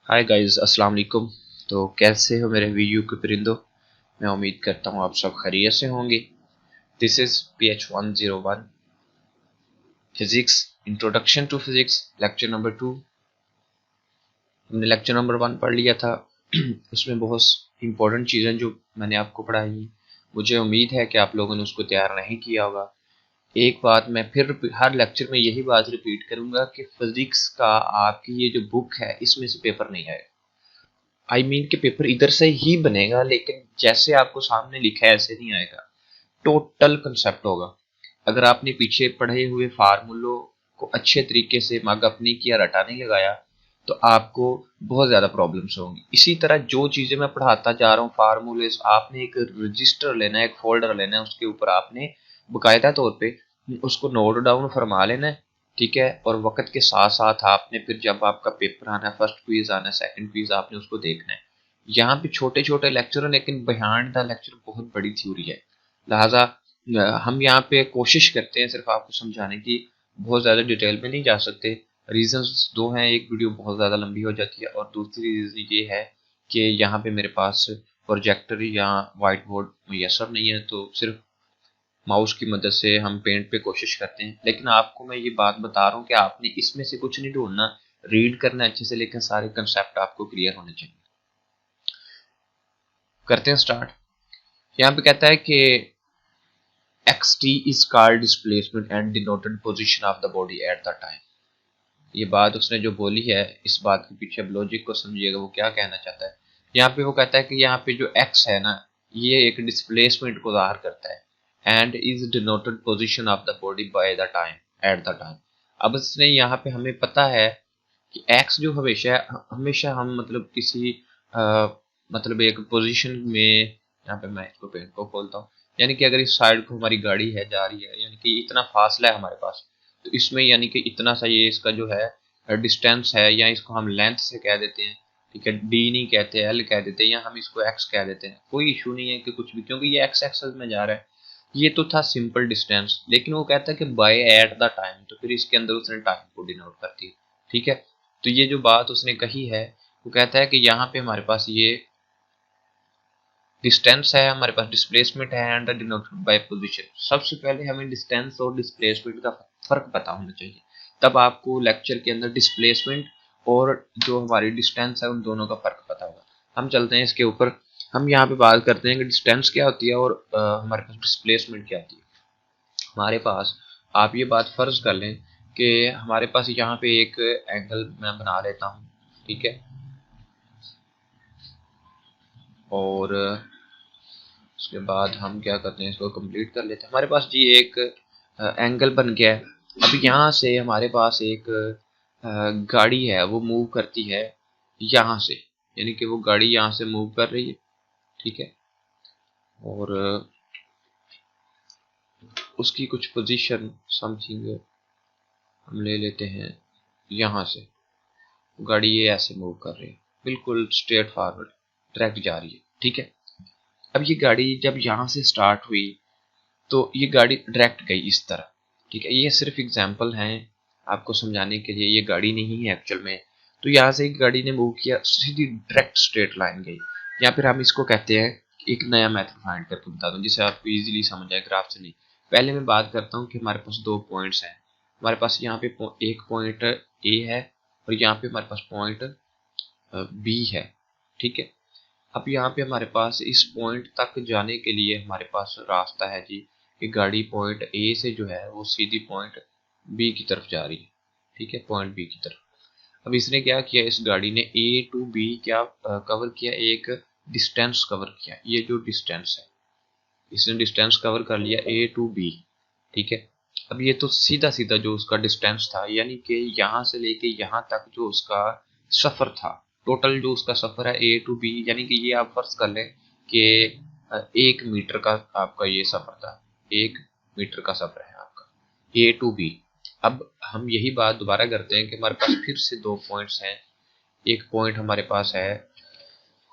Hi guys, अस्सलाम वालेकुम। तो कैसे हो मेरे वीयू के परिंदों। मैं उम्मीद करता हूँ आप सब खैरियत से होंगे। This is PH101 physics, introduction to physics, lecture number 2। हमने लेक्चर नंबर 1 पढ़ लिया था। उसमें बहुत इंपॉर्टेंट चीज़ें जो मैंने आपको पढ़ाई, मुझे उम्मीद है कि आप लोगों ने उसको तैयार नहीं किया होगा। एक बात मैं फिर हर लेक्चर में यही बात रिपीट करूंगा कि फिजिक्स का आपकी ये जो बुक है इसमें से पेपर नहीं आएगा। आई मीन के पेपर इधर से ही बनेगा, लेकिन जैसे आपको सामने लिखा है ऐसे नहीं आएगा। टोटल कंसेप्ट होगा। अगर आपने पीछे पढ़े हुए फार्मूलों को अच्छे तरीके से मगअप नहीं किया, रटा नहीं लगाया, तो आपको बहुत ज्यादा प्रॉब्लम्स होंगी। इसी तरह जो चीजें मैं पढ़ाता जा रहा हूँ फार्मूले, आपने एक रजिस्टर लेना है, एक फोल्डर लेना है, उसके ऊपर आपने बाकायदा तौर पे उसको नोट डाउन फरमा लेना है। ठीक है। और वक्त के साथ साथ आपने फिर जब आपका पेपर आना है, फर्स्ट क्विज आना है, सेकंड क्विज, आपने उसको देखना है। यहाँ पे छोटे छोटे लेक्चर हैं, लेकिन बिहाइंड द लेक्चर बहुत बड़ी थ्योरी है। लिहाजा हम यहाँ पे कोशिश करते हैं सिर्फ आपको समझाने की, बहुत ज़्यादा डिटेल में नहीं जा सकते। रीजंस दो हैं, एक वीडियो बहुत ज़्यादा लंबी हो जाती है, और दूसरी रीज़न ये है कि यहाँ पे मेरे पास प्रोजेक्टर या वाइट बोर्ड मैसर नहीं है, तो सिर्फ माउस की मदद से हम पेंट पे कोशिश करते हैं। लेकिन आपको मैं ये बात बता रहा हूँ कि आपने इसमें से कुछ नहीं ढूंढना, रीड करना अच्छे से, लेकिन सारे कंसेप्ट आपको क्लियर होने चाहिए। करते हैं स्टार्ट। यहाँ पे कहता है कि xt is called displacement and denoted position of the body at the time। ये बात उसने जो बोली है, इस बात के पीछे अब लॉजिक को समझिएगा वो क्या कहना चाहता है। यहाँ पे वो कहता है कि यहाँ पे जो x है ना, ये एक डिस्प्लेसमेंट को ज़ाहिर करता है। And is denoted position of the body by the time, at the time. अब इसने यहाँ पे हमें पता है कि x जो हमेशा हमेशा हम मतलब किसी मतलब एक पोजीशन में, यहाँ पे मैं इसको पेंट को खोलता हूँ, यानी कि अगर इस साइड को हमारी गाड़ी है जा रही है, यानी कि इतना फासला है हमारे पास, तो इसमें यानी कि इतना सा ये इसका जो है डिस्टेंस है, या इसको हम लेंथ से कह देते हैं। ठीक है, डी नहीं कहते, एल कह देते हैं, या हम इसको एक्स कह देते हैं, कोई इशू नहीं है कि कुछ भी, क्योंकि ये एक्स एक्सेस में जा रहा है। ये तो था सिंपल डिस्टेंस, लेकिन वो कहता है कि बाय एट द टाइम, तो फिर इसके अंदर उसने टाइम को डिनोट करती है। ठीक है। तो ये जो बात उसने कही है, वो कहता है कि यहाँ पे हमारे पास ये डिस्टेंस है, हमारे पास डिस्प्लेसमेंट है, एंड डिनोटेड बाय पोजीशन। सबसे पहले हमें डिस्टेंस और डिस्प्लेसमेंट का फर्क पता होना चाहिए, तब आपको लेक्चर के अंदर डिस्प्लेसमेंट और जो हमारी डिस्टेंस है उन दोनों का फर्क पता होगा। हम चलते हैं इसके ऊपर। हम यहाँ पे बात करते हैं कि डिस्टेंस क्या होती है और हमारे पास डिस्प्लेसमेंट क्या होती है। हमारे पास, आप ये बात फर्ज कर लें कि हमारे पास यहाँ पे एक एंगल मैं बना लेता हूँ। ठीक है। और उसके बाद हम क्या करते हैं, इसको कंप्लीट कर लेते हैं। हमारे पास जी एक एंगल बन गया है। अब यहाँ से हमारे पास एक गाड़ी है, वो मूव करती है यहाँ से, यानी कि वो गाड़ी यहाँ से मूव कर रही है। ठीक है। और उसकी कुछ पोजीशन समथिंग हम ले लेते हैं यहाँ से। गाड़ी ये ऐसे मूव कर रही है, बिल्कुल स्ट्रेट फॉरवर्ड डायरेक्ट जा रही है। ठीक है। अब ये गाड़ी जब यहाँ से स्टार्ट हुई, तो ये गाड़ी डायरेक्ट गई इस तरह। ठीक है। ये सिर्फ एग्जांपल हैं आपको समझाने के लिए, ये गाड़ी नहीं है एक्चुअल में। तो यहाँ से एक गाड़ी ने मूव किया, सीधी डायरेक्ट स्ट्रेट लाइन गई। या फिर हम इसको कहते हैं, एक नया मेथड फाइंड करके बता दूं जिससे आपको इजीली समझ आए, ग्राफ से नहीं। पहले मैं बात करता हूँ कि हमारे पास दो पॉइंट्स हैं। हमारे पास यहाँ पे एक पॉइंट ए है, और यहाँ पे हमारे पास पॉइंट बी है। ठीक है। अब यहाँ पे हमारे पास इस पॉइंट तक जाने के लिए हमारे पास रास्ता है जी, कि गाड़ी पॉइंट ए से जो है वो सीधी पॉइंट बी की तरफ जा रही है। ठीक है, पॉइंट बी की तरफ। अब इसने क्या किया, इस गाड़ी ने ए टू बी क्या कवर किया, एक डिस्टेंस कवर किया। ये जो डिस्टेंस है, इसने डिस्टेंस कवर कर लिया ए टू बी। ठीक है। अब ये तो सीधा सीधा जो उसका डिस्टेंस था, यानी कि यहाँ से लेके यहाँ तक जो उसका सफर था, टोटल जो उसका सफर है ए टू बी, यानी कि ये आप फर्ज कर लें कि 1 मीटर का आपका ये सफर था। 1 मीटर का सफर है आपका ए टू बी। अब हम यही बात दोबारा करते हैं कि हमारे पास फिर से दो पॉइंट्स हैं। एक पॉइंट हमारे पास है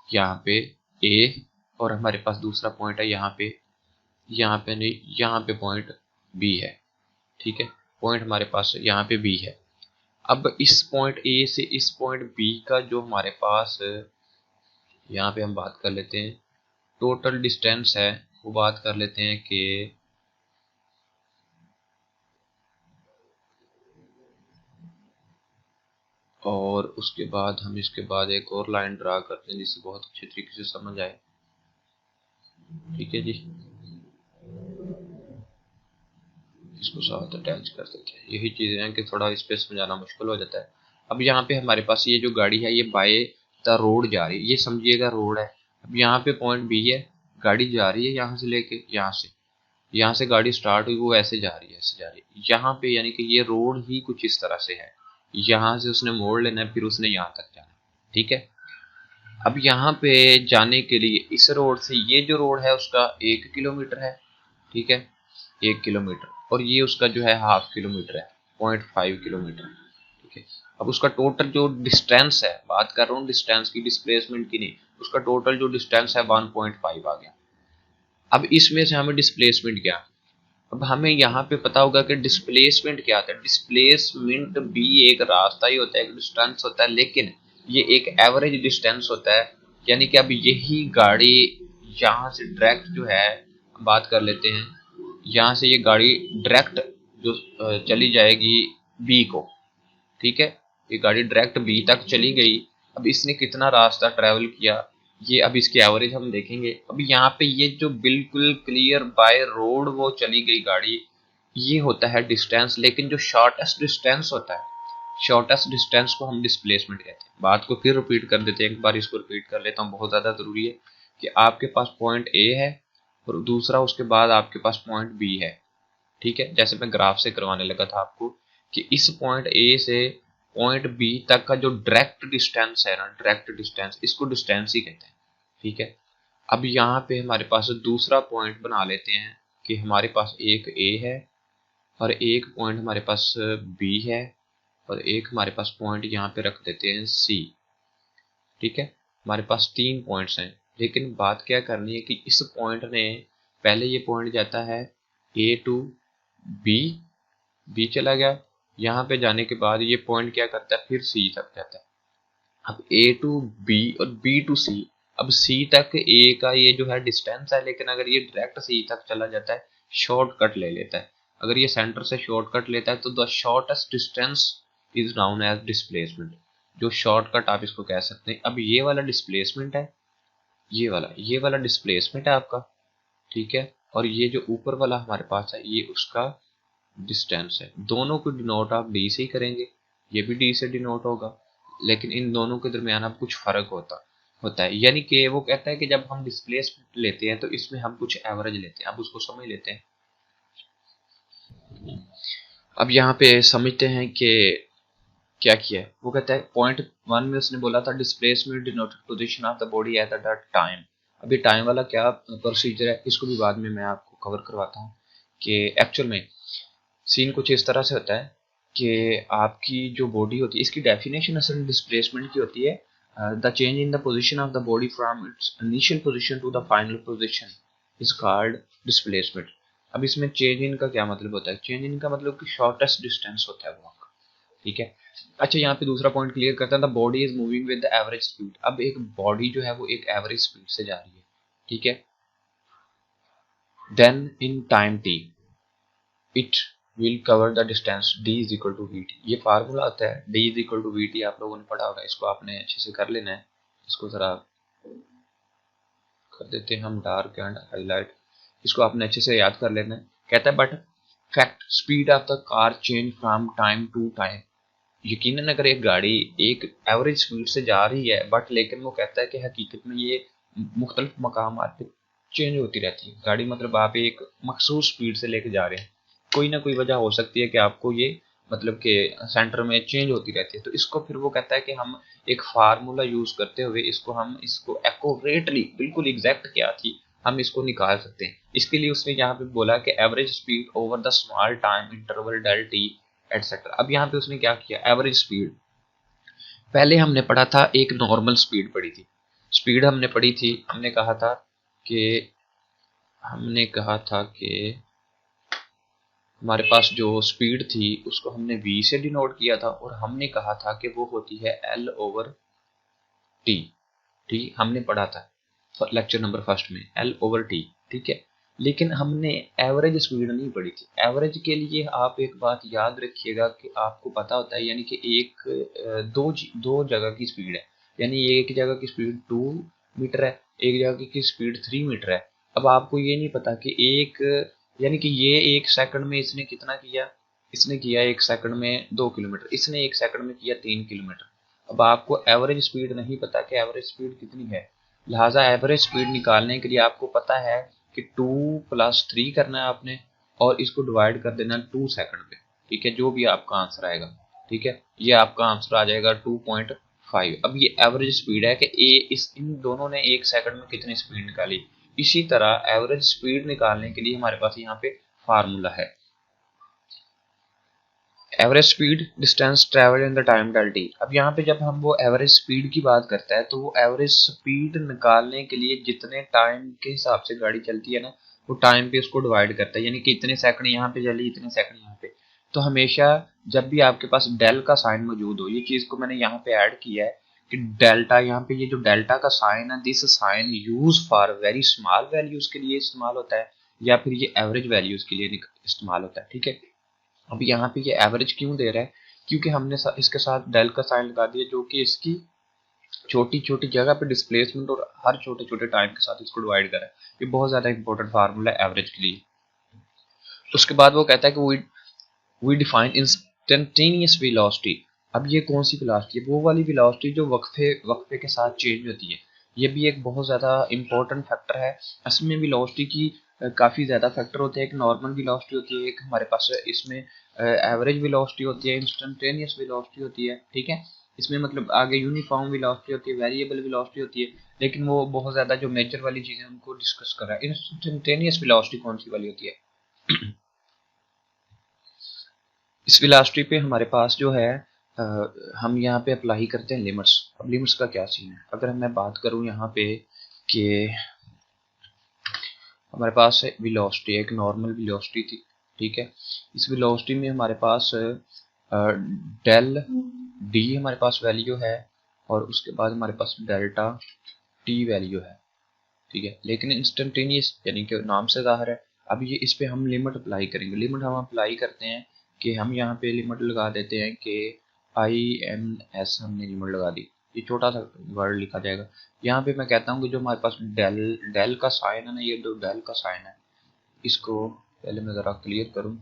यहाँ पे ए, और हमारे पास दूसरा पॉइंट है यहाँ पे नहीं, यहाँ पे पॉइंट बी है। ठीक है। पॉइंट हमारे पास यहाँ पे बी है। अब इस पॉइंट ए से इस पॉइंट बी का जो हमारे पास यहाँ पे हम बात कर लेते हैं टोटल डिस्टेंस है, वो बात कर लेते हैं कि और उसके बाद हम इसके बाद एक और लाइन ड्रा करते हैं जिससे बहुत अच्छे तरीके से समझ आए। ठीक है जी, इसको साथ अटैच कर देते हैं। यही चीज़ें हैं कि थोड़ा इस पे समझाना मुश्किल हो जाता है। अब यहाँ पे हमारे पास ये जो गाड़ी है ये बाय द रोड जा रही है, ये समझिएगा रोड है। अब यहाँ पे पॉइंट बी है, गाड़ी जा रही है यहाँ से लेके यहाँ से गाड़ी स्टार्ट हुई, वो ऐसे जा रही है, ऐसे जा रही है यहाँ पे, यानी कि ये रोड ही कुछ इस तरह से है। यहाँ से उसने मोड़ लेना है, फिर उसने यहाँ तक जाना है। ठीक है, अब यहाँ पे जाने के लिए इस रोड से ये जो रोड है उसका 1 किलोमीटर है। ठीक है, 1 किलोमीटर, और ये उसका जो है हाफ किलोमीटर है, 0.5 किलोमीटर। ठीक है, अब उसका टोटल जो डिस्टेंस है, बात कर रहा हूँ डिस्टेंस की, डिस्प्लेसमेंट की नहीं, उसका टोटल जो डिस्टेंस है 1.5 आ गया। अब इसमें से हमें डिस्प्लेसमेंट क्या, अब हमें यहाँ पे पता होगा कि डिस्प्लेसमेंट क्या होता है। डिस्प्लेसमेंट भी एक रास्ता ही होता है, एक डिस्टेंस होता है, लेकिन ये एक एवरेज डिस्टेंस होता है। यानी कि अब यही गाड़ी यहाँ से डायरेक्ट जो है, बात कर लेते हैं, यहाँ से ये गाड़ी डायरेक्ट जो चली जाएगी बी को। ठीक है, ये गाड़ी डायरेक्ट बी तक चली गई। अब इसने कितना रास्ता ट्रेवल किया, ये अब इसकी एवरेज हम देखेंगे। अब यहाँ पे ये जो बिल्कुल क्लियर बाय रोड वो चली गई गाड़ी, ये होता है डिस्टेंस। लेकिन जो शॉर्टेस्ट डिस्टेंस होता है, शॉर्टेस्ट डिस्टेंस को हम डिस्प्लेसमेंट कहते हैं। बात को फिर रिपीट कर देते हैं, एक बार इसको रिपीट कर लेता हूँ, बहुत ज़्यादा ज़रूरी है कि आपके पास पॉइंट ए है और दूसरा उसके बाद आपके पास पॉइंट बी है। ठीक है, जैसे मैं ग्राफ से करवाने लगा था आपको कि इस पॉइंट ए से पॉइंट बी तक का जो डायरेक्ट डिस्टेंस है ना, डायरेक्ट डिस्टेंस, इसको डिस्टेंस ही कहते हैं। ठीक है, अब यहाँ पे हमारे पास दूसरा पॉइंट बना लेते हैं कि हमारे पास एक ए है और एक पॉइंट हमारे पास बी है और एक हमारे पास पॉइंट यहाँ पे रख देते हैं सी। ठीक है, हमारे पास 3 पॉइंट्स हैं, लेकिन बात क्या करनी है कि इस पॉइंट ने, पहले ये पॉइंट जाता है ए टू बी, बी चला गया, यहाँ पे जाने के बाद ये पॉइंट क्या करता है, फिर सी तक जाता है। अब ए टू बी और बी टू सी, अब सी तक ए का ये जो है डिस्टेंस है, लेकिन अगर ये डायरेक्ट सी तक चला जाता है, शॉर्टकट ले लेता है, अगर ये सेंटर से शॉर्टकट लेता है तो the shortest distance is known as displacement. जो शॉर्टकट आप इसको कह सकते हैं। अब ये वाला डिस्प्लेसमेंट है, ये वाला डिस्प्लेसमेंट है आपका। ठीक है, और ये जो ऊपर वाला हमारे पास है ये उसका डिस्टेंस है। दोनों को डिनोट आप डी से ही करेंगे, ये भी डी से डिनोट होगा, लेकिन इन दोनों के दरमियान अब कुछ फर्क होता होता है। यानी कि वो कहता है कि जब हम डिस्प्लेसमेंट लेते हैं तो इसमें हम कुछ एवरेज लेते हैं। अब उसको समझ लेते हैं। अब यहाँ पे समझते हैं कि क्या किया है। वो कहता है पॉइंट 1 में उसने बोला था displacement denoted position of the body at the time. अभी टाइम वाला क्या प्रोसीजर है, इसको भी बाद में मैं आपको कवर करवाता हूँ कि एक्चुअल में सीन कुछ इस तरह से होता है कि आपकी जो बॉडी होती है, इसकी डेफिनेशन असल डिस्प्लेसमेंट की होती है the change in the position of the body from its initial position to the final position is called displacement. अब इसमें चेंज इन का क्या मतलब होता है, चेंज इन का मतलब कि शॉर्टेस्ट डिस्टेंस होता है वो आपका। ठीक है, अच्छा यहाँ पे दूसरा पॉइंट क्लियर करता है, the body is moving with the average speed. अब एक बॉडी जो है वो एक एवरेज स्पीड से जा रही है। ठीक है, then in time t it will cover the distance d is equal to v t. ये फार्मूला आता है, d is equal to v t, आप लोगों ने पढ़ा होगा, इसको आपने अच्छे से कर लेना है। इसको जरा कर देते हैं हम डार्क एंड हाईलाइट, इसको आपने अच्छे से याद कर लेना है। कहता है but fact speed of the car change from time to time. यकीनन अगर एक गाड़ी एक एवरेज स्पीड से जा रही है, बट लेकिन वो कहता है कि हकीकत में ये मुख्तलिफ मकाम पे चेंज होती रहती है गाड़ी। मतलब आप एक मखसूस स्पीड से लेके जा रहे हैं, कोई ना कोई वजह हो सकती है कि आपको ये मतलब कि सेंटर में चेंज होती रहती है। तो इसको फिर वो कहता है कि हम एक फार्मूला यूज करते हुए इसको एक्यूरेटली, बिल्कुल एग्जैक्ट क्या थी, हम इसको निकाल सकते हैं। इसके लिए उसने यहाँ पे बोला कि average speed over the small time interval del t etcetera. अब यहाँ पे उसने क्या किया, एवरेज स्पीड, पहले हमने पढ़ा था एक नॉर्मल स्पीड पढ़ी थी, स्पीड हमने पढ़ी थी, कि हमने कहा था कि हमारे पास जो स्पीड थी उसको हमने v से डिनोट किया था और हमने कहा था कि वो होती है l ओवर t। ठीक, हमने पढ़ा था लेक्चर नंबर फर्स्ट में l ओवर t। ठीक है, लेकिन हमने एवरेज स्पीड नहीं पढ़ी थी। एवरेज के लिए आप एक बात याद रखिएगा कि आपको पता होता है, यानी कि एक दो जगह की स्पीड है, यानी एक जगह की स्पीड 2 मीटर है, एक जगह की स्पीड 3 मीटर है। अब आपको ये नहीं पता कि एक, यानी कि ये एक सेकंड में इसने कितना किया, इसने किया एक सेकंड में 2 किलोमीटर, इसने एक सेकंड में किया 3 किलोमीटर। अब आपको एवरेज स्पीड नहीं पता कि एवरेज स्पीड कितनी है, लिहाजा एवरेज स्पीड निकालने के लिए आपको पता है कि 2 + 3 करना है आपने और इसको डिवाइड कर देना 2 सेकंड पे। ठीक है, जो भी आपका आंसर आएगा। ठीक है, ये आपका आंसर आ जाएगा 2.5। अब ये एवरेज स्पीड है कि इन दोनों ने एक सेकंड में कितनी स्पीड निकाली। इसी तरह एवरेज स्पीड निकालने के लिए हमारे पास यहाँ पे फार्मूला है, average speed distance travel in the time del t. अब यहाँ पे जब हम वो एवरेज स्पीड की बात करता है तो वो एवरेज स्पीड निकालने के लिए जितने टाइम के हिसाब से गाड़ी चलती है ना, वो टाइम पे उसको डिवाइड करता है, यानी कि इतने सेकंड यहाँ पे चली, इतने सेकंड यहाँ पे। तो हमेशा जब भी आपके पास डेल का साइन मौजूद हो, ये चीज को मैंने यहाँ पे ऐड किया है कि डेल्टा, यहाँ पे ये जो डेल्टा का साइन है, this sign use for very small values के लिए इस्तेमाल होता है या फिर ये एवरेज वैल्यूज के लिए इस्तेमाल होता है। ठीक है, अब यहाँ पे ये एवरेज क्यों दे रहा है, क्योंकि हमने इसके साथ डेल का साइन लगा दिया जो कि इसकी छोटी छोटी जगह पे डिस्प्लेसमेंट और हर छोटे छोटे टाइम के साथ इसको डिवाइड करा है। ये बहुत ज्यादा इंपॉर्टेंट फार्मूला है एवरेज के लिए। उसके बाद वो कहता है कि वी डिफाइन इंस्टेंटेनियस वेलोसिटी। अब ये कौन सी वेलोसिटी है, वो वाली वेलोसिटी जो वक्फे वक्फे के साथ चेंज होती है। ये भी एक बहुत ज़्यादा इंपॉर्टेंट फैक्टर है। इसमें वेलोसिटी की काफ़ी ज़्यादा फैक्टर होते हैं। एक नॉर्मल वेलोसिटी होती है, एक हमारे पास इसमें एवरेज वेलोसिटी होती है, इंस्टेंटेनियस वेलोसिटी होती है। ठीक है, इसमें मतलब आगे यूनिफॉर्म वेलोसिटी होती है, वेरिएबल वेलोसिटी होती है, लेकिन वो बहुत ज़्यादा जो मेजर वाली चीज़ें उनको डिस्कस कर रहा है। इंस्टेंटेनियस वेलोसिटी कौन सी वाली होती है, इस वेलोसिटी पे हमारे पास जो है हम यहाँ पे अप्लाई करते हैं लिमिट्स। अब लिमिट्स का क्या सीन है, अगर मैं बात करूँ यहाँ पे कि हमारे पास वेलोसिटी एक नॉर्मल वेलोसिटी थी। ठीक है, इस वेलोसिटी में हमारे पास डेल डी हमारे पास वैल्यू है और उसके बाद हमारे पास डेल्टा टी वैल्यू है। ठीक है, लेकिन इंस्टेंटेनियस यानी कि नाम से जाहिर है। अब ये इस पे हम लिमिट अप्लाई करेंगे। लिमिट हम अप्लाई करते हैं कि हम यहाँ पे लिमिट लगा देते हैं कि INS हमने लिमिट लगा दी। ये छोटा सा वर्ड लिखा जाएगा। यहाँ पे मैं कहता हूँ कि जो हमारे पास डेल डेल का साइन है ना, ये जो डेल का साइन है, इसको पहले मैं ज़रा क्लियर करूँ।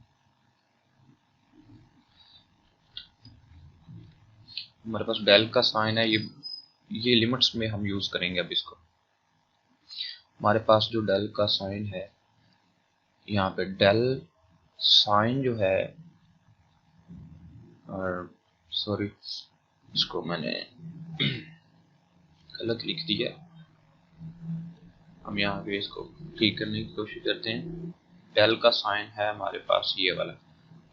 हमारे पास डेल का साइन है, ये लिमिट्स में हम यूज़ करेंगे। अब इसको हमारे पास जो डेल का साइन है, यहाँ पे डेल साइन जो है, और सॉरी इसको मैंने गलत लिख दिया। हम यहाँ पे इसको ठीक करने की कोशिश करते हैं। डेल का साइन है हमारे पास ये वाला,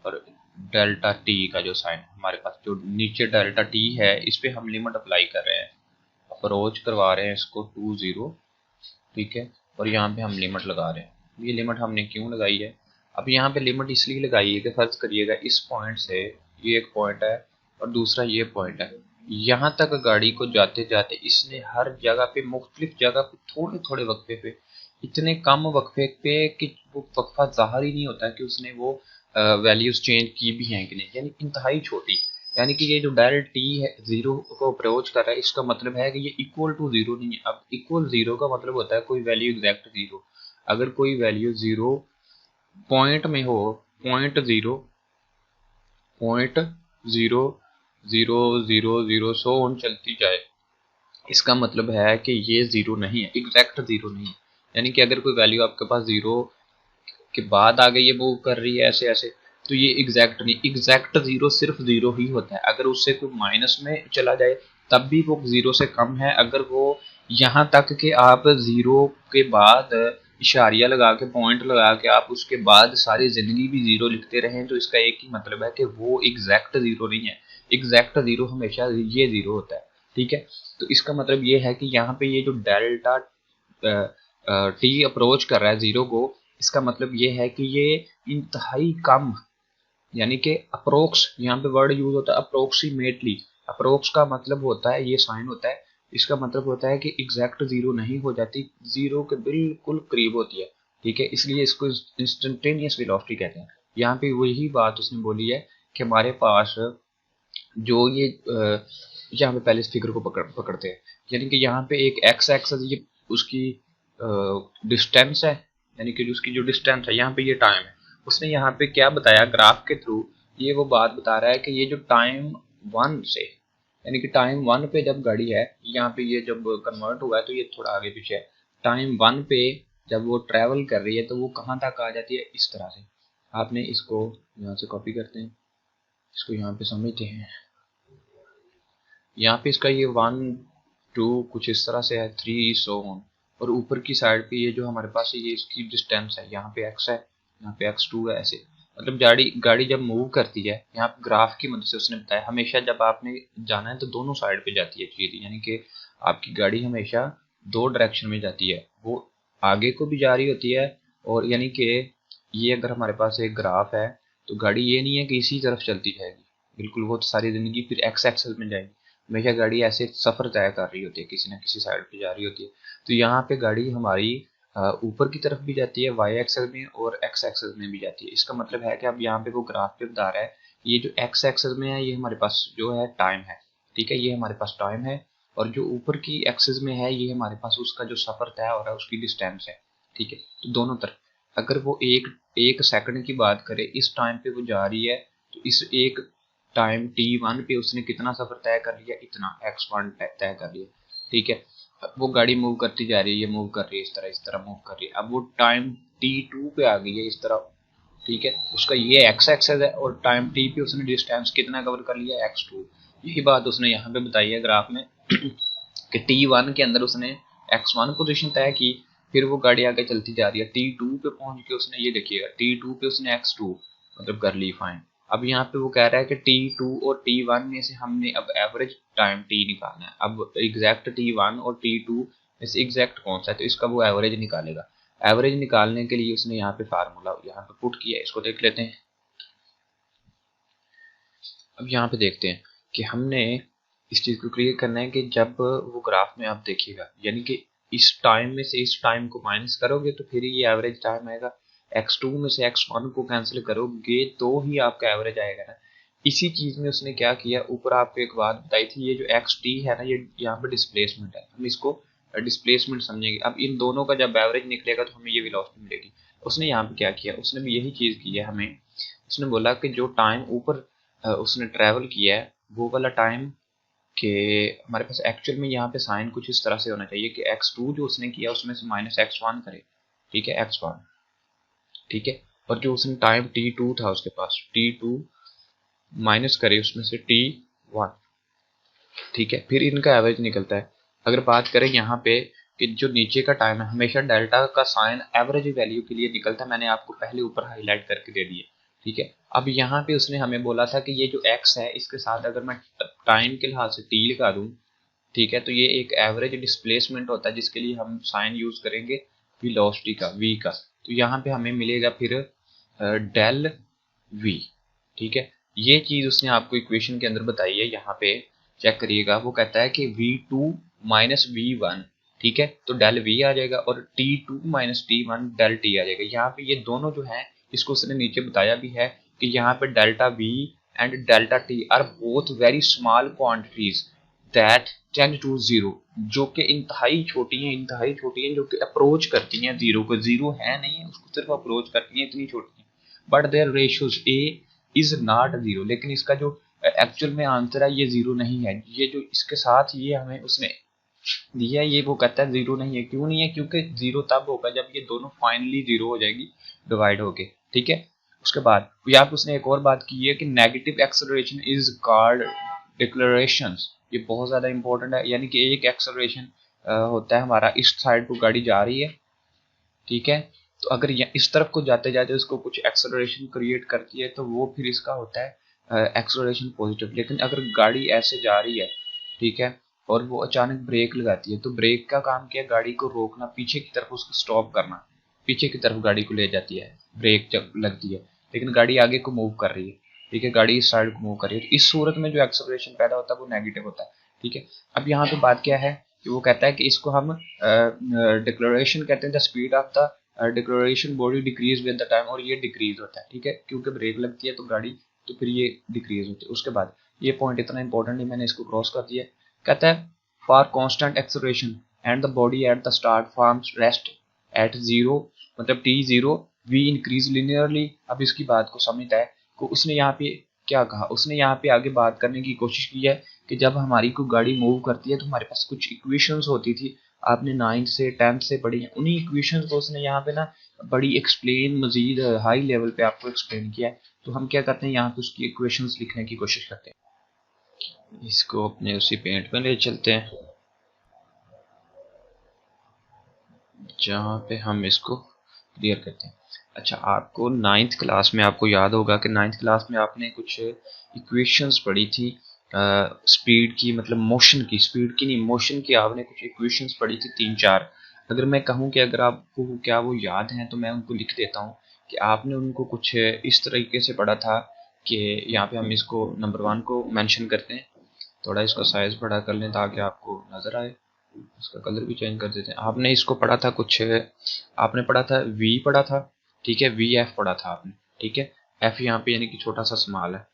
और डेल्टा टी का जो साइन है हमारे पास, जो नीचे डेल्टा टी है, इस पे हम लिमिट अप्लाई कर रहे हैं, अप्रोच करवा रहे हैं इसको 2 0। ठीक है, और यहाँ पे हम लिमिट लगा रहे हैं। ये लिमिट हमने क्यों लगाई है, अब यहाँ पे लिमिट इसलिए लगाई है कि फर्ज करिएगा इस पॉइंट से ये एक पॉइंट है और दूसरा ये पॉइंट है, यहाँ तक गाड़ी को जाते जाते इसने हर जगह पे मुख्तलिफ जगह पे थोड़े थोड़े वक्फे पे, इतने कम वक्फे पे कि वो वक्फा ज़ाहिर ही नहीं होता कि उसने वो वैल्यूज चेंज की भी हैं कि नहीं, यानी इंतहाई छोटी। यानी कि ये जो डेल टी है जीरो को अप्रोच कर रहा है, इसका मतलब है कि ये इक्वल टू जीरो नहीं है। अब इक्वल जीरो का मतलब होता है कोई वैल्यू एग्जैक्ट जीरो। अगर कोई वैल्यू जीरो पॉइंट में हो, point zero zero zero zero so on चलती जाए, इसका मतलब है कि ये जीरो नहीं है, एग्जैक्ट जीरो नहीं है। यानी कि अगर कोई वैल्यू आपके पास जीरो के बाद आ गई है, मूव कर रही है ऐसे ऐसे, तो ये एग्जैक्ट नहीं। एग्जैक्ट जीरो सिर्फ जीरो ही होता है। अगर उससे कोई माइनस में चला जाए तब भी वो जीरो से कम है। अगर वो यहाँ तक कि आप जीरो के बाद इशारिया लगा के, पॉइंट लगा के आप उसके बाद सारी जिंदगी भी जीरो लिखते रहें, तो इसका एक ही मतलब है कि वो एग्जैक्ट जीरो नहीं है। एग्जैक्ट जीरो हमेशा ये जीरो होता है। ठीक है, तो इसका मतलब ये है कि यहाँ पे ये जो डेल्टा टी अप्रोच कर रहा है जीरो को, इसका मतलब ये है कि ये इंतहाई कम, यानी कि अप्रोक्स, यहाँ पे वर्ड यूज होता है अप्रोक्सीमेटली। अप्रोक्स का मतलब होता है, ये साइन होता है, इसका मतलब होता है कि एग्जैक्ट जीरो नहीं हो जाती, जीरो के बिल्कुल करीब होती है। ठीक है, इसलिए इसको इंस्टेंटेनियस वेलोसिटी कहते हैं। यहाँ पे वही बात उसने बोली है कि हमारे पास जो ये यहाँ पे पहले इस फिगर को पकड़ते हैं, यानी कि यहाँ पे एक एक्स एक्सेस ये उसकी डिस्टेंस है, यानी कि उसकी जो डिस्टेंस है, यहाँ पे ये टाइम है। उसने यहाँ पे क्या बताया ग्राफ के थ्रू, ये वो बात बता रहा है कि ये जो टाइम वन से, यानी कि टाइम वन पे जब गाड़ी है, यहाँ पे ये जब कन्वर्ट हुआ है तो ये थोड़ा आगे पीछे है, टाइम वन पे जब वो ट्रेवल कर रही है तो वो कहाँ तक आ जाती है, इस तरह से। आपने इसको यहाँ से कॉपी करते हैं, इसको यहाँ पे समझते हैं। यहाँ पे इसका ये 1 2 कुछ इस तरह से है, 3 सो ऑन, और ऊपर की साइड पे ये जो हमारे पास है ये इसकी डिस्टेंस है, यहाँ पे x है, यहाँ पे x2 है, ऐसे। मतलब गाड़ी गाड़ी जब मूव करती है, यहाँ पे ग्राफ की मदद से उसने बताया, हमेशा जब आपने जाना है तो दोनों साइड पे जाती है चीज, यानी कि आपकी गाड़ी हमेशा दो डायरेक्शन में जाती है, वो आगे को भी जा रही होती है, और यानी कि ये अगर हमारे पास एक ग्राफ है तो गाड़ी ये नहीं है कि इसी तरफ चलती जाएगी, बिल्कुल वो तो सारी जिंदगी फिर एक्स एक्सेस में जाएगी, हमेशा गाड़ी ऐसे सफर तय कर रही होती है, किसी ना किसी साइड पे जा रही होती है। तो यहाँ पे गाड़ी हमारी ऊपर की तरफ भी जाती है वाई एक्सेस में, और एक्स एक्सेस में भी जाती है। इसका मतलब है कि अब यहाँ पे वो ग्राफ पे बता रहा है, ये जो एक्स एक्सेस में है ये हमारे पास जो है टाइम है, ठीक है, ये हमारे पास टाइम है, और जो ऊपर की एक्सेस में है ये हमारे पास उसका जो सफर तय हो रहा है उसकी डिस्टेंस है। ठीक है, तो दोनों तरफ अगर वो एक एक सेकंड की बात करें, इस टाइम पे वो जा रही है, तो इस एक टाइम t1 पे उसने कितना सफर तय कर लिया, इतना x1 तय कर लिया। ठीक है, वो गाड़ी मूव करती जा रही है, ये मूव कर रही है, इस तरह मूव कर रही है, अब वो टाइम t2 पे आ गई है इस तरह। ठीक है, उसका ये x एक्सेस है, और टाइम t पे उसने डिस्टेंस कितना कवर कर लिया, x2। यही बात उसने यहाँ पे बताई है ग्राफ में कि t1 के अंदर उसने x1 पोजीशन तय की, फिर वो गाड़ी आगे चलती जा रही है, t2 पे पहुंच के उसने, ये देखिएगा t2 पे उसने x2 मतलब कर ली फाइन। अब यहाँ पे वो कह रहा है कि t2 और t1 में से हमने अब एवरेज टाइम t निकालना है, अब एग्जैक्ट t1 और t2 में से एग्जैक्ट कौन सा है, तो इसका वो एवरेज निकालेगा। एवरेज निकालने के लिए उसने यहाँ पे फार्मूला यहाँ पे पुट किया है, इसको देख लेते हैं। अब यहाँ पे देखते हैं कि हमने इस चीज को क्लियर करना है कि जब वो ग्राफ में आप देखिएगा, यानी कि इस टाइम में से इस टाइम को माइनस करोगे तो फिर ये एवरेज टाइम आएगा, x2 में से x1 को कैंसिल करोगे तो ही आपका एवरेज आएगा ना। इसी चीज में उसने क्या किया, ऊपर आपको एक बात बताई थी, ये जो xt है ना, ये यहाँ पे डिस्प्लेसमेंट है, हम इसको डिस्प्लेसमेंट समझेंगे। अब इन दोनों का जब एवरेज निकलेगा तो हमें ये वेलोसिटी मिलेगी। उसने यहाँ पे क्या किया, उसने भी यही चीज की है, हमें उसने बोला कि जो टाइम ऊपर उसने ट्रैवल किया है वो वाला टाइम के हमारे पास एक्चुअल में यहाँ पे साइन कुछ इस तरह से होना चाहिए कि x2 जो उसने किया उसमें से माइनस x1 करे, ठीक है, x1, ठीक है, और जो उसने टाइम t2 था उसके पास, t2 माइनस करे उसमें से t1, ठीक है, फिर इनका एवरेज निकलता है। अगर बात करें यहाँ पे कि जो नीचे का टाइम है, हमेशा डेल्टा का साइन एवरेज वैल्यू के लिए निकलता है, मैंने आपको पहले ऊपर हाईलाइट करके दे दिए। ठीक है, अब यहाँ पे उसने हमें बोला था कि ये जो x है इसके साथ अगर मैं टाइम के लिहाज से t लगा दूं, ठीक है, तो ये एक एवरेज डिस्प्लेसमेंट होता है जिसके लिए हम साइन यूज करेंगे वेलोसिटी का, v का। तो यहाँ पे हमें मिलेगा फिर डेल v। ठीक है, ये चीज उसने आपको इक्वेशन के अंदर बताई है, यहाँ पे चेक करिएगा, वो कहता है कि v2 माइनस v1, ठीक है, तो डेल v आ जाएगा, और t2 minus t1 del t आ जाएगा। यहाँ पे ये दोनों जो है इसको उसने नीचे बताया भी है कि यहाँ पे delta v and delta t are both very small quantities that tend to zero, जो कि इंतहाई छोटी हैं, इंतहाई छोटी हैं, जो कि अप्रोच करती हैं जीरो को, जीरो है नहीं है, उसको सिर्फ अप्रोच करती हैं, इतनी छोटी हैं, but their ratios a is not zero. लेकिन इसका जो एक्चुअल में आंसर है ये जीरो नहीं है, ये जो इसके साथ ये हमें उसने दिया है ये वो कहता है जीरो नहीं है। क्यों नहीं है, क्योंकि जीरो तब होगा जब ये दोनों फाइनली जीरो हो जाएगी डिवाइड होके। ठीक है, उसके बाद यहाँ पे उसने एक और बात की है कि negative acceleration is called declarations. ये बहुत ज्यादा इंपॉर्टेंट है, यानी कि एक एक्सेलरेशन होता है हमारा, इस साइड को गाड़ी जा रही है, ठीक है, तो अगर इस तरफ को जाते जाते उसको कुछ एक्सेलरेशन क्रिएट करती है तो वो फिर इसका होता है एक्सेलरेशन पॉजिटिव। लेकिन अगर गाड़ी ऐसे जा रही है, ठीक है, और वो अचानक ब्रेक लगाती है, तो ब्रेक का काम क्या है, गाड़ी को रोकना, पीछे की तरफ उसको स्टॉप करना। पीछे की तरफ गाड़ी को ले जाती है, ब्रेक जब लगती है, लेकिन गाड़ी आगे को मूव कर रही है, ठीक है, गाड़ी इस साइड को मूव कर रही है, तो इस सूरत में जो एक्सेलरेशन पैदा होता है वो नेगेटिव होता है, ठीक है। अब यहाँ पे बात क्या है कि वो कहता है कि इसको हम डिक्लेरेशन कहते हैं, the speed of the declaration body decrease with the time, और ये डिक्रीज होता है, ठीक है, क्योंकि ब्रेक लगती है तो गाड़ी, तो फिर ये डिक्रीज होती है। उसके बाद ये पॉइंट इतना इंपॉर्टेंट है, मैंने इसको क्रॉस कर दिया। कहता है for constant acceleration and the body at the start forms rest at zero, मतलब t0 वी इंक्रीज लिनियरली। अब इसकी बात को समझता है को उसने यहाँ पे क्या कहा, उसने यहाँ पे आगे बात करने की कोशिश की है कि जब हमारी कोई गाड़ी मूव करती है तो हमारे पास कुछ इक्वेशंस होती थी, आपने 9th से 10th से पढ़ी है, उन्हीं इक्वेशंस को उसने यहाँ पे ना बड़ी एक्सप्लेन, मजीद हाई लेवल पे आपको एक्सप्लेन किया है। तो हम क्या करते हैं, यहाँ पे उसकी इक्वेशंस लिखने की कोशिश करते हैं। इसको अपने उसी पेंट में ले चलते हैं जहाँ पे हम इसको क्लियर करते हैं। अच्छा, आपको 9th क्लास में आपको याद होगा कि 9th क्लास में आपने कुछ इक्वेशंस पढ़ी थी स्पीड की, मतलब मोशन की, स्पीड की नहीं मोशन की, आपने कुछ इक्वेशंस पढ़ी थी 3-4। अगर मैं कहूँ कि अगर आपको क्या वो याद हैं तो मैं उनको लिख देता हूँ कि आपने उनको कुछ इस तरीके से पढ़ा था कि यहाँ पे हम इसको नंबर 1 को मेंशन करते हैं, थोड़ा इसका साइज बड़ा कर लें ताकि आपको नज़र आए, इसका कलर भी चेंज कर देते हैं। आपने इसको पढ़ा था कुछ, आपने पढ़ा था वी पढ़ा था, ठीक है, वी एफ पढ़ा था आपने, ठीक है, एफ यहाँ पे यानी कि छोटा सा स्मॉल है।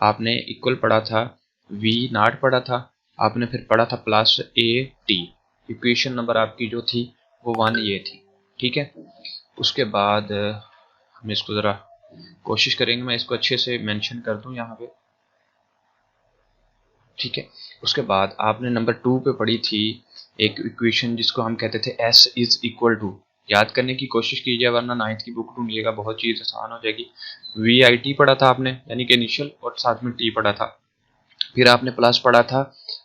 आपने इक्वल पढ़ा था, वी नॉट पढ़ा था, आपने फिर पढ़ा था plus A T. Equation number आपकी जो थी वो 1 ये थी, ठीक है। उसके बाद हम इसको ज़रा कोशिश करेंगे, मैं इसको अच्छे से मेंशन कर दूं यहाँ पे, ठीक है। उसके बाद आपने नंबर 2 पे पढ़ी थी एक इक्वेशन जिसको हम कहते थे S इज इक्वल टू, याद करने की कोशिश कीजिए वरना 9th की बुक ढूंढिएगा, बहुत चीज़ आसान हो जाएगी। VIT पढ़ा था आपने यानी कि इनिशियल, और साथ में T पढ़ा था। फिर आपने प्लस पढ़ा था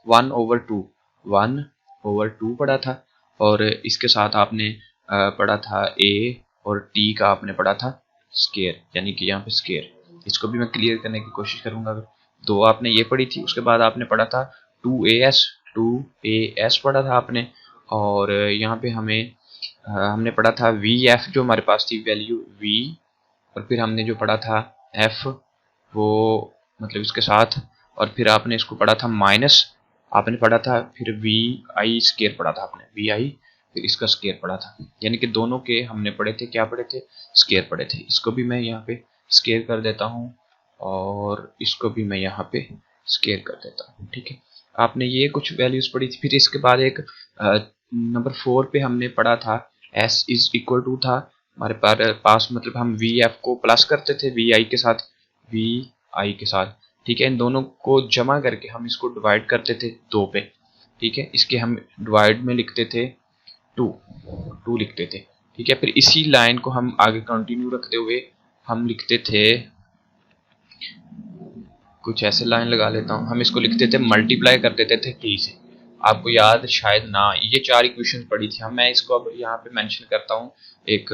1/2, 1/2 पढ़ा था, और इसके साथ आपने पढ़ा था A और T का आपने पढ़ा था स्केयर, यानी कि यहाँ पे स्केयर। इसको भी मैं क्लियर करने की कोशिश करूंगा। दो आपने ये पढ़ी थी, उसके बाद आपने पढ़ा था 2AS पढ़ा था आपने, और यहाँ पे हमने पढ़ा था VF जो हमारे पास थी वैल्यू V, और फिर हमने जो पढ़ा था F वो मतलब इसके साथ, और फिर आपने इसको पढ़ा था माइनस, आपने पढ़ा था फिर VI स्केयर पढ़ा था आपने, VI फिर इसका स्केयर पढ़ा था, यानी कि दोनों के हमने पढ़े थे, क्या पढ़े थे, स्केयर पढ़े थे। इसको भी मैं यहाँ पे स्केयर कर देता हूँ और इसको भी मैं यहाँ पे स्केयर कर देता हूँ, ठीक है। आपने ये कुछ वैल्यूज पढ़ी थी। फिर इसके बाद एक नंबर 4 पे हमने पढ़ा था S इज इक्वल टू था हमारे पास, मतलब हम VF को प्लस करते थे VI के साथ, VI के साथ, ठीक है। इन दोनों को जमा करके हम इसको डिवाइड करते थे 2 पे, ठीक है। इसके हम डिवाइड में लिखते थे 2 लिखते थे, ठीक है। फिर इसी लाइन को हम आगे कंटिन्यू रखते हुए हम लिखते थे, कुछ ऐसे लाइन लगा लेता हूँ, हम इसको लिखते थे मल्टीप्लाई कर देते थे T से। आपको याद शायद ना, ये 4 इक्वेशन पढ़ी थी हम, मैं इसको अब यहाँ पे मेंशन करता हूँ एक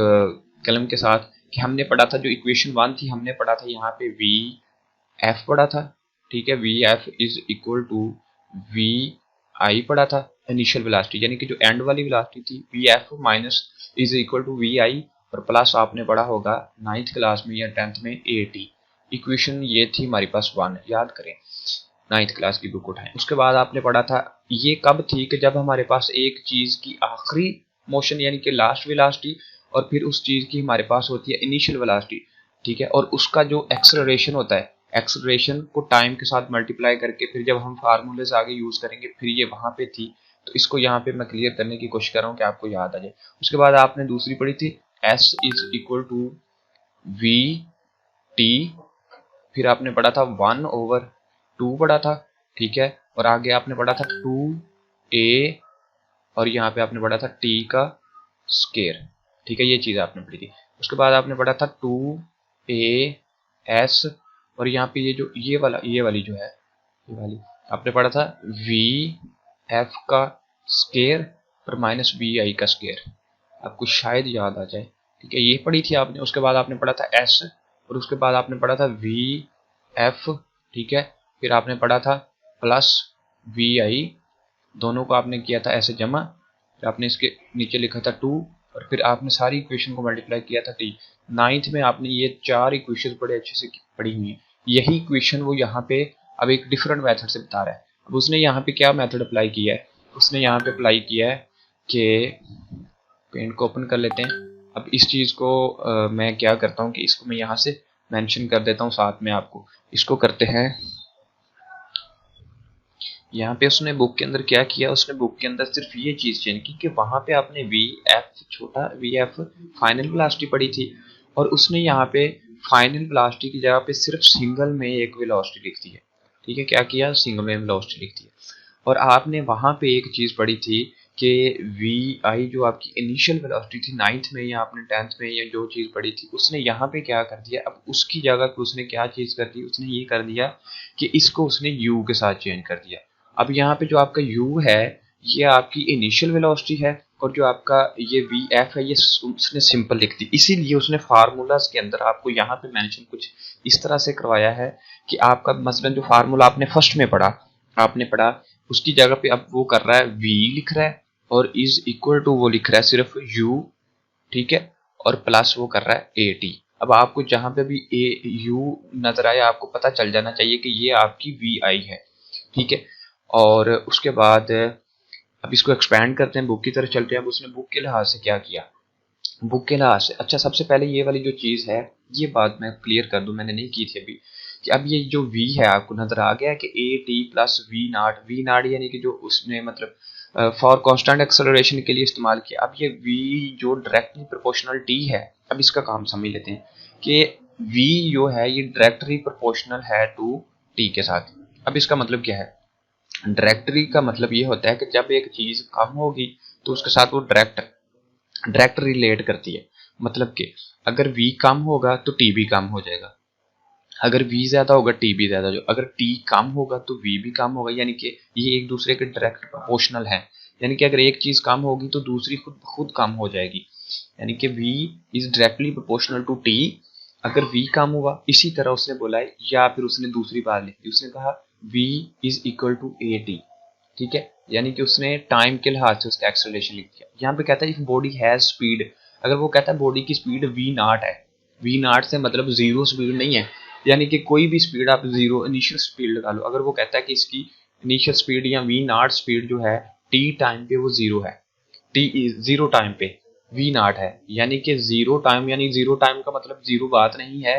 कलम के साथ कि हमने पढ़ा था जो इक्वेशन 1 थी, हमने पढ़ा था यहाँ पे VF पढ़ा था, ठीक है, VF is equal to VI पढ़ा था इनिशियल वेलोसिटी, यानी कि जो एंड वाली वेलोसिटी थी VF minus is equal to VI, और प्लस आपने पढ़ा होगा 9th क्लास में या 10th में AT। इक्वेशन ये थी हमारे पास 1, याद करें 9th क्लास की बुक उठाएं। उसके बाद आपने पढ़ा था ये कब थी कि जब हमारे पास एक चीज की आखिरी मोशन यानी कि लास्ट वेलोसिटी, और फिर उस चीज की हमारे पास होती है इनिशियल वेलोसिटी, ठीक है, और उसका जो एक्सेलरेशन होता है, एक्सेलरेशन को टाइम के साथ मल्टीप्लाई करके फिर जब हम फार्मूले से आगे यूज करेंगे, फिर ये वहां पे थी। तो इसको यहाँ पे मैं क्लियर करने की कोशिश कर रहा हूँ कि आपको याद आ जाए। उसके बाद आपने दूसरी पढ़ी थी S is equal to VT, फिर आपने पढ़ा था 1/2 पढ़ा था, ठीक है, और आगे आपने पढ़ा था 2A, और यहाँ पे आपने पढ़ा था T का स्केयर, ठीक है, ये चीज़ आपने पढ़ी थी। उसके बाद आपने पढ़ा था 2AS, और यहाँ पे ये जो ये वाली जो है, ये वाली आपने पढ़ा था VF का स्केयर और माइनस VI का स्केयर, आपको शायद याद आ जाए, ठीक है, ये पढ़ी थी आपने। उसके बाद आपने पढ़ा था S, और उसके बाद आपने पढ़ा था VF, ठीक है, फिर आपने पढ़ा था प्लस VI, दोनों को आपने किया था ऐसे जमा, फिर आपने इसके नीचे लिखा था 2, और फिर आपने सारी इक्वेशन को मल्टीप्लाई किया था टी। नाइन्थ में आपने ये 4 इक्वेशन बड़े अच्छे से पढ़ी हुई, यही इक्वेशन वो यहाँ पे अब एक डिफरेंट मेथड से बता रहा है। अब उसने यहाँ पे क्या मेथड अप्लाई किया है, उसने यहाँ पे अप्लाई किया है कि पेंट को ओपन कर लेते हैं। अब इस चीज़ को मैं क्या करता हूँ कि इसको मैं यहाँ से मेंशन कर देता हूँ साथ में आपको। इसको करते हैं, यहाँ पे उसने बुक के अंदर क्या किया, उसने बुक के अंदर सिर्फ ये चीज़ चेंज की कि वहाँ पे आपने वी एफ छोटा वी एफ फाइनल वेलोसिटी पड़ी थी, और उसने यहाँ पे फाइनल वेलोसिटी की जगह पे सिर्फ सिंगल में एक वेलोसिटी लिख दी है। ठीक है, क्या किया, सिंगल में वेलोसिटी लिख दी है। और आपने वहाँ पे एक चीज़ पढ़ी थी कि वी आई जो आपकी इनिशियल वेलोसिटी थी 9th में या आपने 10th में या जो चीज़ पढ़ी थी, उसने यहाँ पे क्या कर दिया, अब उसकी जगह पे उसने क्या चीज़ कर दी, उसने ये कर दिया कि इसको उसने यू के साथ चेंज कर दिया। अब यहाँ पे जो आपका u है ये आपकी इनिशियल वेलोसिटी है, और जो आपका ये vf है ये उसने सिंपल लिख दी। इसीलिए उसने फार्मूलाज के अंदर आपको यहाँ पे मेंशन कुछ इस तरह से करवाया है कि आपका मसलन जो फार्मूला आपने फर्स्ट में पढ़ा, आपने पढ़ा उसकी जगह पे अब वो कर रहा है v लिख रहा है, और इज इक्वल टू वो लिख रहा है सिर्फ u, ठीक है, और प्लस वो कर रहा है at। अब आपको जहाँ पे भी u नजर आए आपको पता चल जाना चाहिए कि ये आपकी vi है, ठीक है। और उसके बाद अब इसको एक्सपैंड करते हैं, बुक की तरफ चलते हैं। अब उसने बुक के लिहाज से क्या किया, बुक के लिहाज से, अच्छा सबसे पहले ये वाली जो चीज़ है ये बात मैं क्लियर कर दूं, मैंने नहीं की थी अभी, कि अब ये जो v है आपको नजर आ गया कि a t plus v naught यानी कि जो उसने मतलब फॉर कांस्टेंट एक्सेलरेशन के लिए इस्तेमाल किया। अब ये v जो डायरेक्टली प्रोपोर्शनल t है, अब इसका काम समझ लेते हैं कि v जो है ये डायरेक्टली प्रोपोर्शनल है टू t के साथ। अब इसका मतलब क्या है, डायरेक्टरी का मतलब ये होता है कि जब एक चीज कम होगी तो उसके साथ वो डायरेक्ट रिलेट करती है। मतलब कि अगर v कम होगा तो t भी कम हो जाएगा, अगर v ज्यादा होगा t भी ज्यादा, जो अगर t कम होगा तो v भी कम होगा, यानी कि ये एक दूसरे के डायरेक्ट प्रोपोर्शनल है। यानी कि अगर एक चीज कम होगी तो दूसरी खुद खुद कम हो जाएगी, यानी कि v is directly proportional to t अगर v कम हुआ। इसी तरह उसने बोला है, या फिर उसने दूसरी बात लिखी, उसने कहा v is equal to a t, ठीक है, यानी कि उसने टाइम के लिहाज से उसका एक्सेलरेशन लिख दिया। यहाँ पे कहता है इफ बॉडी हैज स्पीड, अगर वो कहता है बॉडी की स्पीड v नॉट है, v नॉट से मतलब जीरो स्पीड नहीं है, यानी कि कोई भी स्पीड आप जीरो इनिशियल स्पीड लगा लो। अगर वो कहता है कि इसकी इनिशियल स्पीड या v नॉट स्पीड जो है t टाइम पे वो जीरो है, टी जीरो टाइम पे वी नॉट है, यानी कि जीरो टाइम, यानी जीरो टाइम का मतलब जीरो बात नहीं है,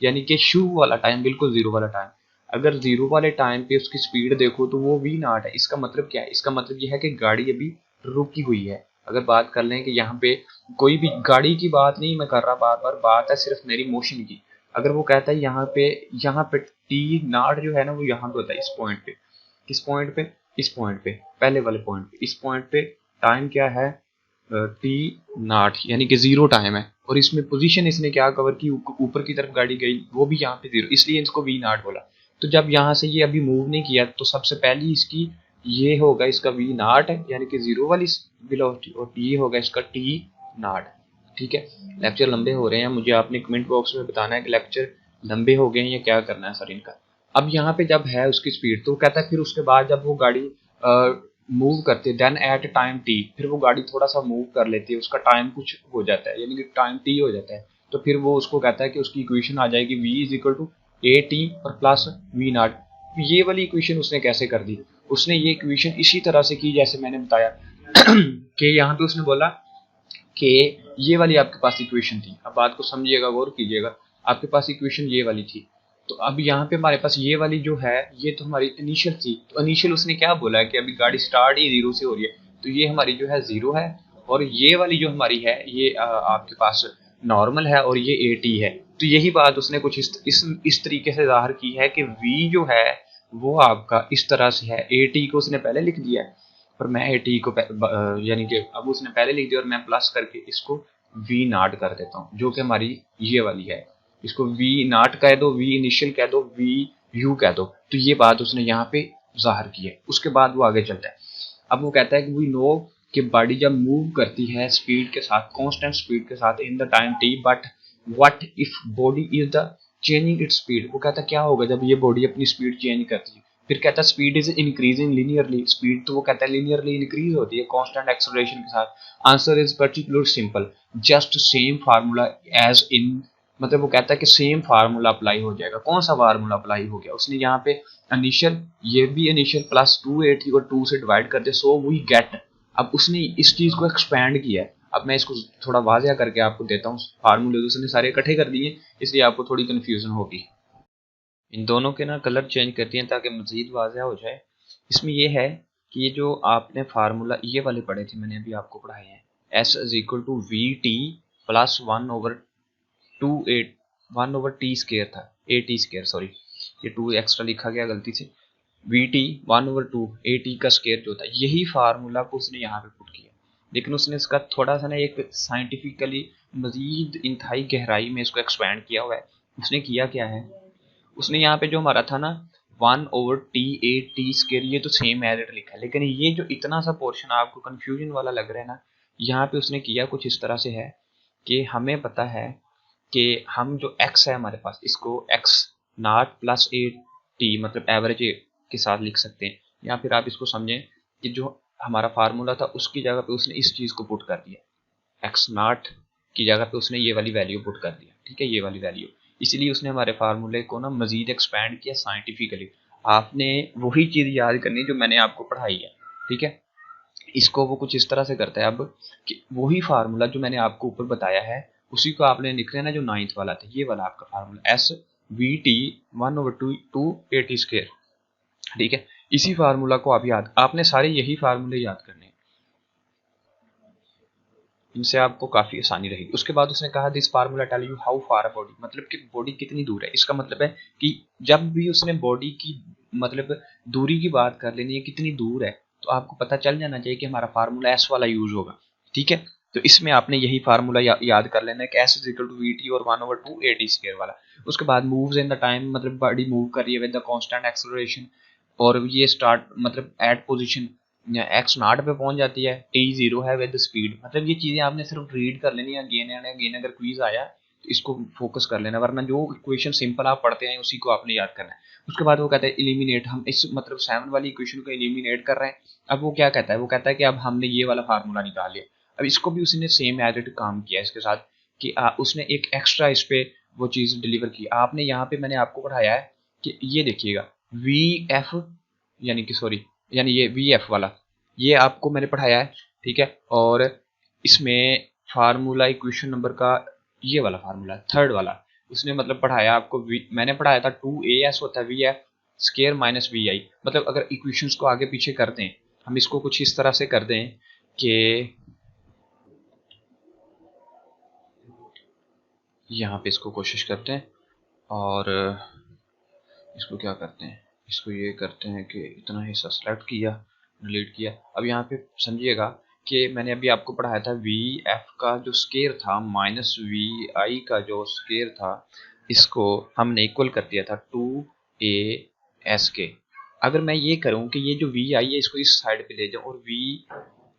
यानी कि शुरू वाला टाइम बिल्कुल जीरो वाला टाइम। अगर जीरो वाले टाइम पे उसकी स्पीड देखो तो वो वी नॉट है। इसका मतलब क्या है, इसका मतलब यह है कि गाड़ी अभी रुकी हुई है। अगर बात कर लें कि यहाँ पे कोई भी गाड़ी की बात नहीं मैं कर रहा, बार बार बात है सिर्फ मेरी मोशन की। अगर वो कहता है यहाँ पे टी नॉट जो है ना वो यहाँ पे होता है इस पॉइंट पे, किस पॉइंट पे, इस पॉइंट पे, पहले वाले पॉइंट पे, इस पॉइंट पे टाइम क्या है टी नॉट, यानी कि जीरो टाइम है, और इसमें पोजीशन इसने क्या कवर की, ऊपर की तरफ गाड़ी गई वो भी यहाँ पे जीरो, इसलिए इसको वी नॉट बोला। तो जब यहाँ से ये अभी मूव नहीं किया तो सबसे पहली इसकी ये होगा इसका वी नॉट है, यानी कि जीरो वाली वेलोसिटी, और ये होगा इसका टी नॉट, ठीक है। लेक्चर लंबे हो रहे हैं, मुझे आपने कमेंट बॉक्स में बताना है कि लेक्चर लंबे हो गए हैं या क्या करना है सर इनका। अब यहाँ पे जब है उसकी स्पीड तो कहता है फिर उसके बाद जब वो गाड़ी मूव करती है देन एट टाइम टी, फिर वो गाड़ी थोड़ा सा मूव कर लेती है, उसका टाइम कुछ हो जाता है यानी कि टाइम टी हो जाता है, तो फिर वो उसको कहता है कि उसकी इक्वेशन आ जाएगी v is equal to a t और प्लस वी नॉट। ये वाली इक्वेशन उसने कैसे कर दी, उसने ये इक्वेशन इसी तरह से की जैसे मैंने बताया कि यहाँ पे उसने बोला कि ये वाली आपके पास इक्वेशन थी। अब बात को समझिएगा, गौर कीजिएगा, आपके पास इक्वेशन ये वाली थी, तो अब यहाँ पे हमारे पास ये वाली जो है ये तो हमारी इनिशियल थी। तो इनिशियल उसने क्या बोला है कि अभी गाड़ी स्टार्ट ही जीरो से हो रही है, तो ये हमारी जो है जीरो है, और ये वाली जो हमारी है ये आपके पास नॉर्मल है, और ये ए टी है। तो यही बात उसने कुछ इस तरीके से जाहिर की है कि वी जो है वो आपका इस तरह से है, ए टी को उसने पहले लिख दिया है, और मैं ए टी को यानी कि अब उसने पहले लिख दिया और मैं प्लस करके इसको वी नॉट कर देता हूँ, जो कि हमारी ये वाली है। इसको वी नॉट कह दो, वी इनिशियल कह दो, वी यू कह दो। तो ये बात उसने यहाँ पे जाहिर की है। उसके बाद वो आगे चलता है, अब वो कहता है कि वी नो कि बॉडी जब मूव करती है स्पीड के साथ, कांस्टेंट स्पीड के साथ इन the time T, but what if body is the changing its speed. वो कहता है क्या होगा जब ये बॉडी अपनी स्पीड चेंज करती है, फिर कहता है speed is increasing linearly, speed तो वो कहता है लीनियरली इंक्रीज होती है कांस्टेंट एक्सेलरेशन के साथ। Answer is particular simple, just same formula as in, मतलब वो कहता है कि सेम फार्मूला अप्लाई हो जाएगा। कौन सा फार्मूला अप्लाई हो गया, उसने यहाँ पे इनिशियल, ये भी इनिशियल प्लस 2a थी और 2 से डिवाइड करते, सो वी गेट, अब उसने इस चीज को एक्सपैंड किया है। अब मैं इसको थोड़ा वाज़िया करके आपको देता हूँ, फार्मूले उसने सारे इकट्ठे कर दिए, इसलिए आपको थोड़ी कन्फ्यूजन होगी। इन दोनों के ना कलर चेंज करती हैं ताकि मज़ीद वाज़िया हो जाए। इसमें ये है कि ये जो आपने फार्मूला ये वाले पढ़े थे, मैंने अभी आपको पढ़ाए हैं, s is equal to v t plus 1/2 था, ए टी स्केयर, सॉरी ये 2 एक्स्ट्रा लिखा गया गलती से, वी टी 1/2 ए टी का स्केयर जो था, यही फार्मूला को उसने यहाँ पे पुट किया। लेकिन उसने इसका थोड़ा सा ना एक साइंटिफिकली मजीद इंतहाई गहराई में इसको एक्सपैंड किया हुआ है। उसने किया क्या है, उसने यहाँ पे जो हमारा था ना 1/T/A/T² ये तो सेम एरर लिखा है, लेकिन ये जो इतना सा पोर्शन आपको कंफ्यूजन वाला लग रहा है ना, यहाँ पे उसने किया कुछ इस तरह से है कि हमें पता है कि हम जो x है हमारे पास, इसको x not plus A T मतलब एवरेज के साथ लिख सकते हैं, या फिर आप इसको समझें कि जो हमारा फार्मूला था उसकी जगह पे उसने इस चीज़ को पुट कर दिया, x नॉट की जगह पे उसने ये वाली वैल्यू पुट कर दिया, ठीक है, ये वाली वैल्यू। इसलिए उसने हमारे फार्मूले को ना मजीद एक्सपैंड किया साइंटिफिकली। आपने वही चीज़ याद करनी जो मैंने आपको पढ़ाई है, ठीक है। इसको वो कुछ इस तरह से करता है अब कि वही फार्मूला जो मैंने आपको ऊपर बताया है उसी को आपने लिख लेना, जो 9th वाला था ये वाला आपका formula S V T 1/2 A/T², ठीक है। इसी फार्मूला को आप याद, आपने सारे यही फार्मूले याद करने हैं, इनसे आपको काफी आसानी रहेगी। उसके बाद उसने कहा this formula tell you how far a body, मतलब कि बॉडी कितनी दूर है। इसका मतलब है कि जब भी उसने बॉडी की मतलब दूरी की बात कर लेनी है, कितनी दूर है, तो आपको पता चल जाना चाहिए कि हमारा फार्मूला एस वाला यूज होगा, ठीक है। तो इसमें आपने यही फार्मूला याद कर लेना है कि s is equal to v t और 1/2 A/T² वाला। उसके बाद मूव्स इन द टाइम, मतलब बॉडी मूव कर रही है विद द कांस्टेंट एक्सेलरेशन, और ये स्टार्ट मतलब एट पोजीशन एक्स नॉट पे पहुंच जाती है, टी जीरो है विद स्पीड। मतलब ये चीजें आपने सिर्फ रीड कर लेनी है अगेन एंड अगेन, अगर क्विज आया तो इसको फोकस कर लेना, वरना जो इक्वेशन सिंपल आप पढ़ते हैं उसी को आपने याद करना है। उसके बाद वो कहता है इलिमिनेट, हम इस मतलब 7 वाली इक्वेशन को इलिमिनेट कर रहे हैं। अब वो क्या कहता है, वो कहता है कि अब हमने ये वाला फार्मूला निकाल लिया। अब इसको भी उसने सेम एज इट काम किया इसके साथ कि उसने एक एक्स्ट्रा इस पे वो चीज़ डिलीवर की। आपने यहाँ पे मैंने आपको पढ़ाया है कि ये देखिएगा वी एफ, यानी कि सॉरी, यानी ये वी एफ वाला ये आपको मैंने पढ़ाया है, ठीक है। और इसमें फार्मूला इक्वेशन नंबर का ये वाला फार्मूला थर्ड वाला उसने मतलब पढ़ाया आपको, मैंने पढ़ाया था 2as होता है v f square minus v i. मतलब अगर इक्वेशंस को आगे पीछे कर दें, हम इसको कुछ इस तरह से कर दें कि यहाँ पे इसको कोशिश करते हैं और इसको क्या करते हैं, इसको ये करते हैं कि इतना हिस्सा सेलेक्ट किया, डिलीट किया। अब यहाँ पे समझिएगा कि मैंने अभी आपको पढ़ाया था वी एफ का जो स्केयर था माइनस वी आई का जो स्केयर था, इसको हमने इक्वल कर दिया था 2as के। अगर मैं ये करूँ कि ये जो वी आई है इसको इस साइड पे ले जाऊँ और वी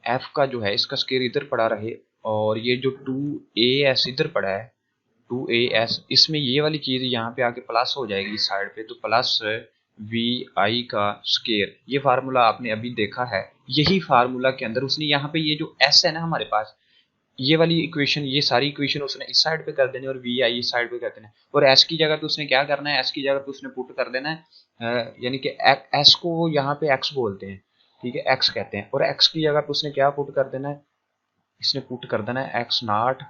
एफ का जो है इसका स्केयर इधर पड़ा रहे, और ये जो 2as इधर पड़ा है 2as, इसमें ये वाली चीज़ यहाँ पे आके प्लस हो जाएगी इस साइड पे, तो प्लस वी आई का स्केयर, ये फार्मूला आपने अभी देखा है। यही फार्मूला के अंदर उसने यहाँ पे ये जो s है ना हमारे पास, ये वाली इक्वेशन, ये सारी इक्वेशन उसने इस साइड पे कर देनी और वी आई इस साइड पे कर देना, और s की जगह पे उसने क्या करना है, s की जगह पे उसने पुट कर देना है यानी कि s को यहाँ पे x बोलते हैं, ठीक है, x कहते हैं, और x की जगह पे उसने क्या पुट कर देना है, इसने पुट कर देना है एक्स नॉट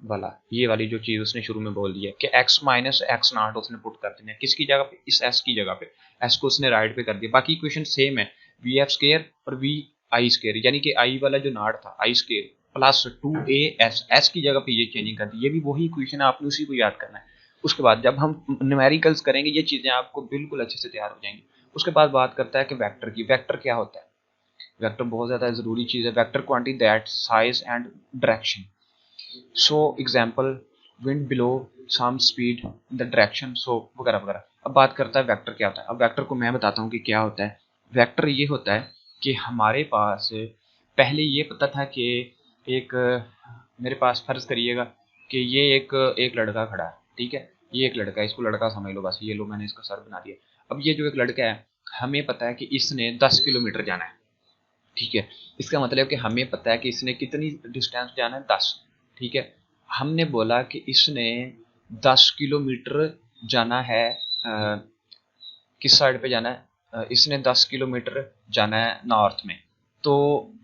वाला, ये वाली जो चीज उसने शुरू में बोल दी है कि x माइनस एक्स नॉट उसने पुट कर देना है किसकी जगह पे, इस s की जगह पे, s को उसने राइट पे कर दिया। बाकी इक्वेशन सेम है, वी एफ स्केयर और वी आई स्केयर, यानी कि आई वाला जो नॉट था I square plus 2as, s की जगह पे ये चेंजिंग कर दी, ये भी वही इक्वेशन है, आपने उसी को याद करना है। उसके बाद जब हम न्यूमेरिकल्स करेंगे ये चीजें आपको बिल्कुल अच्छे से तैयार हो जाएंगी। उसके बाद बात करता है कि वेक्टर की, वेक्टर क्या होता है, वेक्टर बहुत ज्यादा जरूरी चीज है। Vector quantity that size and direction, so example wind below some speed in the direction, so वगैरह वगैरह। अब बात करता है वेक्टर क्या होता है। अब वेक्टर को मैं बताता हूँ कि क्या होता है। वेक्टर ये होता है कि हमारे पास पहले ये पता था कि एक मेरे पास फर्ज करिएगा कि ये एक एक लड़का खड़ा है, ठीक है, ये एक लड़का है, इसको लड़का समझ लो बस, ये लो मैंने इसका सर बना दिया। अब ये जो एक लड़का है हमें पता है कि इसने 10 किलोमीटर जाना है, ठीक है। इसका मतलब कि हमें पता है कि इसने कितनी डिस्टेंस जाना है, 10, ठीक है। हमने बोला कि इसने 10 किलोमीटर जाना है, किस साइड पे जाना है, इसने 10 किलोमीटर जाना है नॉर्थ में। तो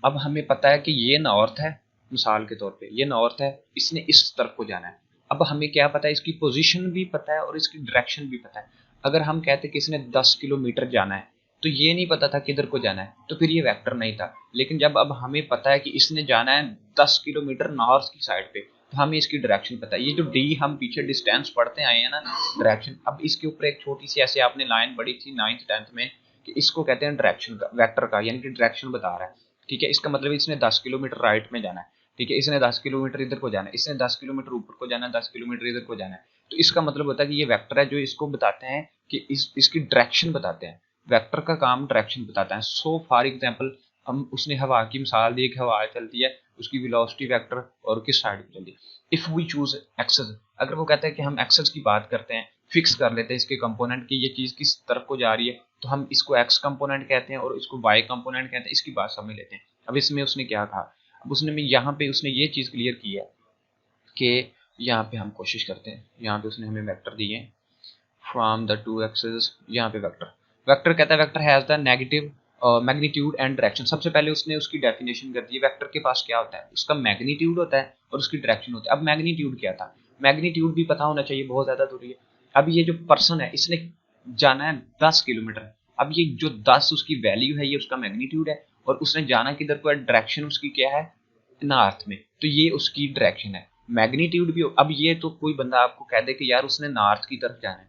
अब हमें पता है कि ये नॉर्थ है, मिसाल के तौर पे ये नॉर्थ है, इसने इस तरफ को जाना है। अब हमें क्या पता है, इसकी पोजीशन भी पता है और इसकी डायरेक्शन भी पता है। अगर हम कहते कि इसने 10 किलोमीटर जाना है तो ये नहीं पता था किधर को जाना है, तो फिर ये वेक्टर नहीं था। लेकिन जब अब हमें पता है कि इसने जाना है 10 किलोमीटर नॉर्थ की साइड पे, तो हमें इसकी डायरेक्शन पता है। ये जो डी हम पीछे डिस्टेंस पढ़ते आए हैं ना, डायरेक्शन, अब इसके ऊपर एक छोटी सी ऐसे आपने लाइन पढ़ी थी 9th 10th में कि इसको कहते हैं डायरेक्शन का, वेक्टर का, यानी कि डायरेक्शन बता रहा है, ठीक है। इसका मतलब इसने 10 किलोमीटर राइट में जाना है, ठीक है। इसने 10 किलोमीटर इधर को जाना है, इसने 10 किलोमीटर ऊपर को जाना है, 10 किलोमीटर इधर को जाना है। तो इसका मतलब होता है कि ये वेक्टर है जो इसको बताते हैं कि इसकी डायरेक्शन बताते हैं। वेक्टर का काम डायरेक्शन बताता है। सो फॉर एग्जांपल, हम उसने हवा की मिसाल दी कि हवा चलती है, उसकी वेलोसिटी वेक्टर और किस साइड पे चलती है। इफ वी चूज एक्सेस, अगर वो कहता है कि हम एक्सेस की बात करते हैं, फिक्स कर लेते हैं इसके कंपोनेंट की, ये चीज किस तरफ को जा रही है, तो हम इसको एक्स कंपोनेंट कहते हैं और इसको वाई कंपोनेंट कहते हैं। इसकी बात समझ लेते हैं। अब इसमें उसने क्या कहा, अब उसने यहाँ पे उसने ये चीज क्लियर की है कि यहाँ पे हम कोशिश करते हैं, यहाँ पे उसने हमें वेक्टर दिए फ्रॉम द टू एक्सेस। यहाँ पे वेक्टर, वेक्टर कहता है vector has the negative magnitude and direction. सबसे पहले उसने उसकी डेफिनेशन कर दी है। वेक्टर के पास क्या होता है, उसका मैग्नीट्यूड होता है और उसकी डायरेक्शन होती है। अब मैग्नीट्यूड क्या था, मैग्नीट्यूड भी पता होना चाहिए, बहुत ज्यादा जरूरी है। अब ये जो पर्सन है इसने जाना है 10 किलोमीटर, अब ये जो 10 उसकी वैल्यू है, ये उसका मैग्नीट्यूड है, और उसने जाना किधर को है, डायरेक्शन उसकी क्या है, नॉर्थ में, तो ये उसकी डायरेक्शन है। मैग्नीट्यूड भी, अब ये तो कोई बंदा आपको कह दे कि यार उसने नॉर्थ की तरफ जाना है,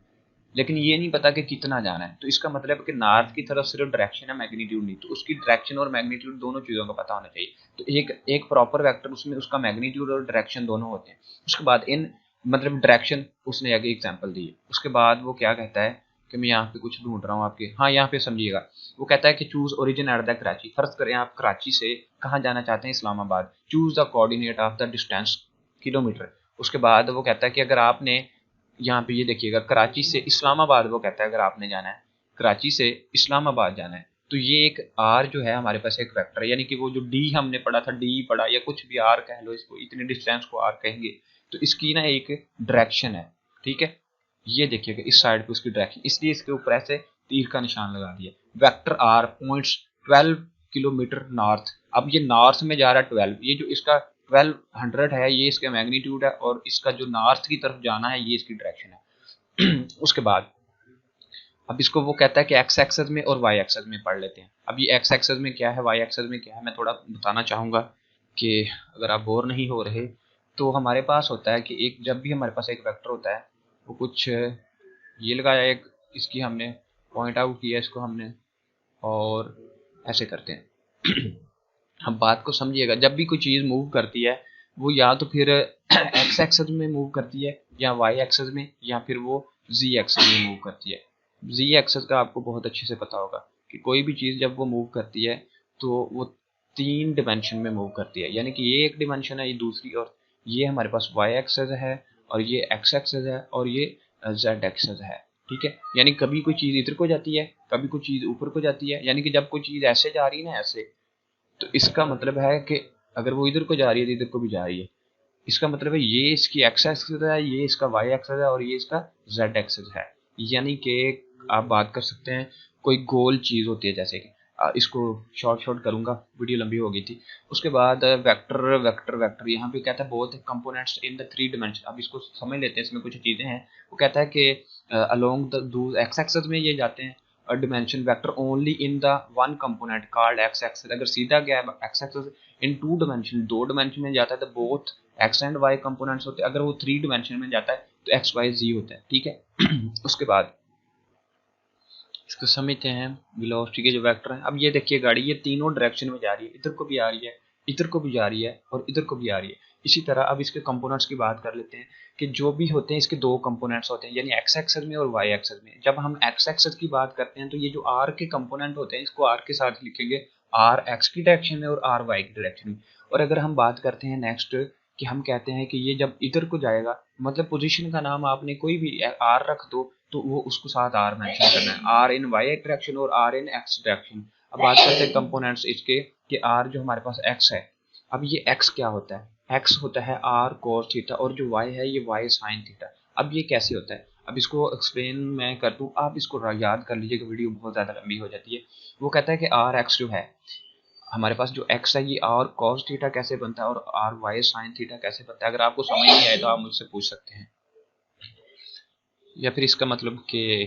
लेकिन ये नहीं पता कि कितना जाना है, तो इसका मतलब है कि नॉर्थ की तरफ सिर्फ डायरेक्शन है, मैग्नीट्यूड नहीं। तो उसकी डायरेक्शन और मैग्नीट्यूड दोनों चीजों का पता होना चाहिए। तो एक एक प्रॉपर वेक्टर, उसमें उसका मैग्नीट्यूड और डायरेक्शन दोनों होते हैं। उसके बाद इन मतलब डायरेक्शन उसने आगे एग्जांपल दी है। उसके बाद वो क्या कहता है कि मैं यहाँ पे कुछ ढूंढ रहा हूँ आपके, हाँ यहाँ पे समझिएगा। वो कहता है कि choose origin at the Karachi. फर्ज करें आप कराची से कहाँ जाना चाहते हैं, Islamabad. Choose the coordinate of the distance, kilometre. उसके बाद वो कहता है कि अगर आपने यहाँ पे ये देखिएगा, कराची से इस्लामाबाद, वो कहता है अगर आपने जाना है कराची से इस्लामाबाद जाना है, तो ये एक आर जो है हमारे पास एक वेक्टर है, यानी कि वो जो डी हमने पढ़ा था, डी पढ़ा या कुछ भी आर कह लो इसको, इतने डिस्टेंस को आर कहेंगे, तो इसकी ना एक डायरेक्शन है, ठीक है। ये देखिएगा इस साइड पे उसकी डायरेक्शन, इसलिए इसके ऊपर ऐसे तीर का निशान लगा दिया। Vector are points 12 kilometre north. अब ये नॉर्थ में जा रहा है 12, ये जो इसका 1200 है ये इसका मैग्नीट्यूड है, और इसका जो नॉर्थ की तरफ जाना है ये इसकी डायरेक्शन है। उसके बाद अब इसको वो कहता है कि एक्स एक्सेस में और वाई एक्सेस में पढ़ लेते हैं। अब ये एक्स एक्सेस में क्या है, वाई एक्सेस में क्या है, मैं थोड़ा बताना चाहूँगा कि अगर आप बोर नहीं हो रहे। तो हमारे पास होता है कि एक, जब भी हमारे पास एक वेक्टर होता है, वो कुछ ये लगाया, एक इसकी हमने पॉइंट आउट किया इसको हमने, और ऐसे करते हैं। हम बात को समझिएगा, जब भी कोई चीज़ मूव करती है वो या तो फिर एक्स एक्सेस में मूव करती है, या वाई एक्सेस में, या फिर वो जी एक्सेस में मूव करती है। जी एक्सेस का आपको बहुत अच्छे से पता होगा कि कोई भी चीज़ जब वो मूव करती है तो वो 3 डिमेंशन में मूव करती है, यानी कि ये एक डिमेंशन है, ये दूसरी, और ये हमारे पास वाई एक्सेस है, और ये एक्स एक्सेस है, और ये जेड एक्सेस है, ठीक है। यानी कभी कोई चीज़ इधर को जाती है, कभी कोई चीज़ ऊपर को जाती है, यानी कि जब कोई चीज़ ऐसे जा रही है ना, ऐसे, तो इसका मतलब है कि अगर वो इधर को जा रही है तो इधर को भी जा रही है। इसका मतलब है ये इसकी एक्स एक्सिस है, ये इसका वाई एक्सिस है, और ये इसका जेड एक्सिस है। यानी कि आप बात कर सकते हैं कोई गोल चीज़ होती है, जैसे कि इसको शॉर्ट शॉर्ट करूंगा, वीडियो लंबी हो गई थी। उसके बाद वेक्टर वेक्टर वेक्टर यहाँ पे कहता है both components in the 3 dimension. अब इसको समझ लेते हैं, इसमें कुछ चीज़ें हैं। वो कहता है कि अलोंग द एक्स एक्सिस में ये जाते हैं, dimension vector only in the one component called x axis। अगर सीधा गया x axis in 2 dimension, 2 dimension में जाता है तो both x and y components होते हैं। अगर वो 3 dimension में जाता है तो x y z होता है, ठीक है। उसके बाद इसको समझते हैं वेलोसिटी के जो वेक्टर हैं। अब ये देखिए गाड़ी ये तीनों डायरेक्शन में जा रही है, इधर को भी आ रही है, इधर को भी जा रही है, और इधर को भी आ रही है। इसी तरह अब इसके कंपोनेंट्स की बात कर लेते हैं कि जो भी होते हैं इसके 2 कंपोनेंट्स होते हैं, यानी एक्स एक्सेस में और वाई एक्सेस में। जब हम एक्स एक्सेस की बात करते हैं तो ये जो आर के कंपोनेंट होते हैं इसको आर के साथ लिखेंगे, आर एक्स की डायरेक्शन में और आर वाई की डायरेक्शन में। और अगर हम बात करते हैं नेक्स्ट कि हम कहते हैं कि ये जब इधर को जाएगा, मतलब पोजीशन का नाम आपने कोई भी आर रख दो, तो वो उसको साथ आर मेंशन करना है, आर इन वाई डायरेक्शन और आर इन एक्स डायरेक्शन। अब बात करते हैं कंपोनेंट्स इसके कि आर जो हमारे पास एक्स है, अब ये एक्स क्या होता है, एक्स होता है आर कोस थीटा, और जो वाई है ये वाई साइन थीटा। अब ये कैसे होता है, अब इसको एक्सप्लेन मैं कर दूं, आप इसको याद कर लीजिएगा, वीडियो बहुत ज़्यादा लंबी हो जाती है। वो कहता है कि आर एक्स जो है हमारे पास, जो एक्स है ये आर कॉस थीटा कैसे बनता है और आर वाई साइन थीटा कैसे बनता है। अगर आपको समझ नहीं आए तो आप मुझसे पूछ सकते हैं, या फिर इसका मतलब कि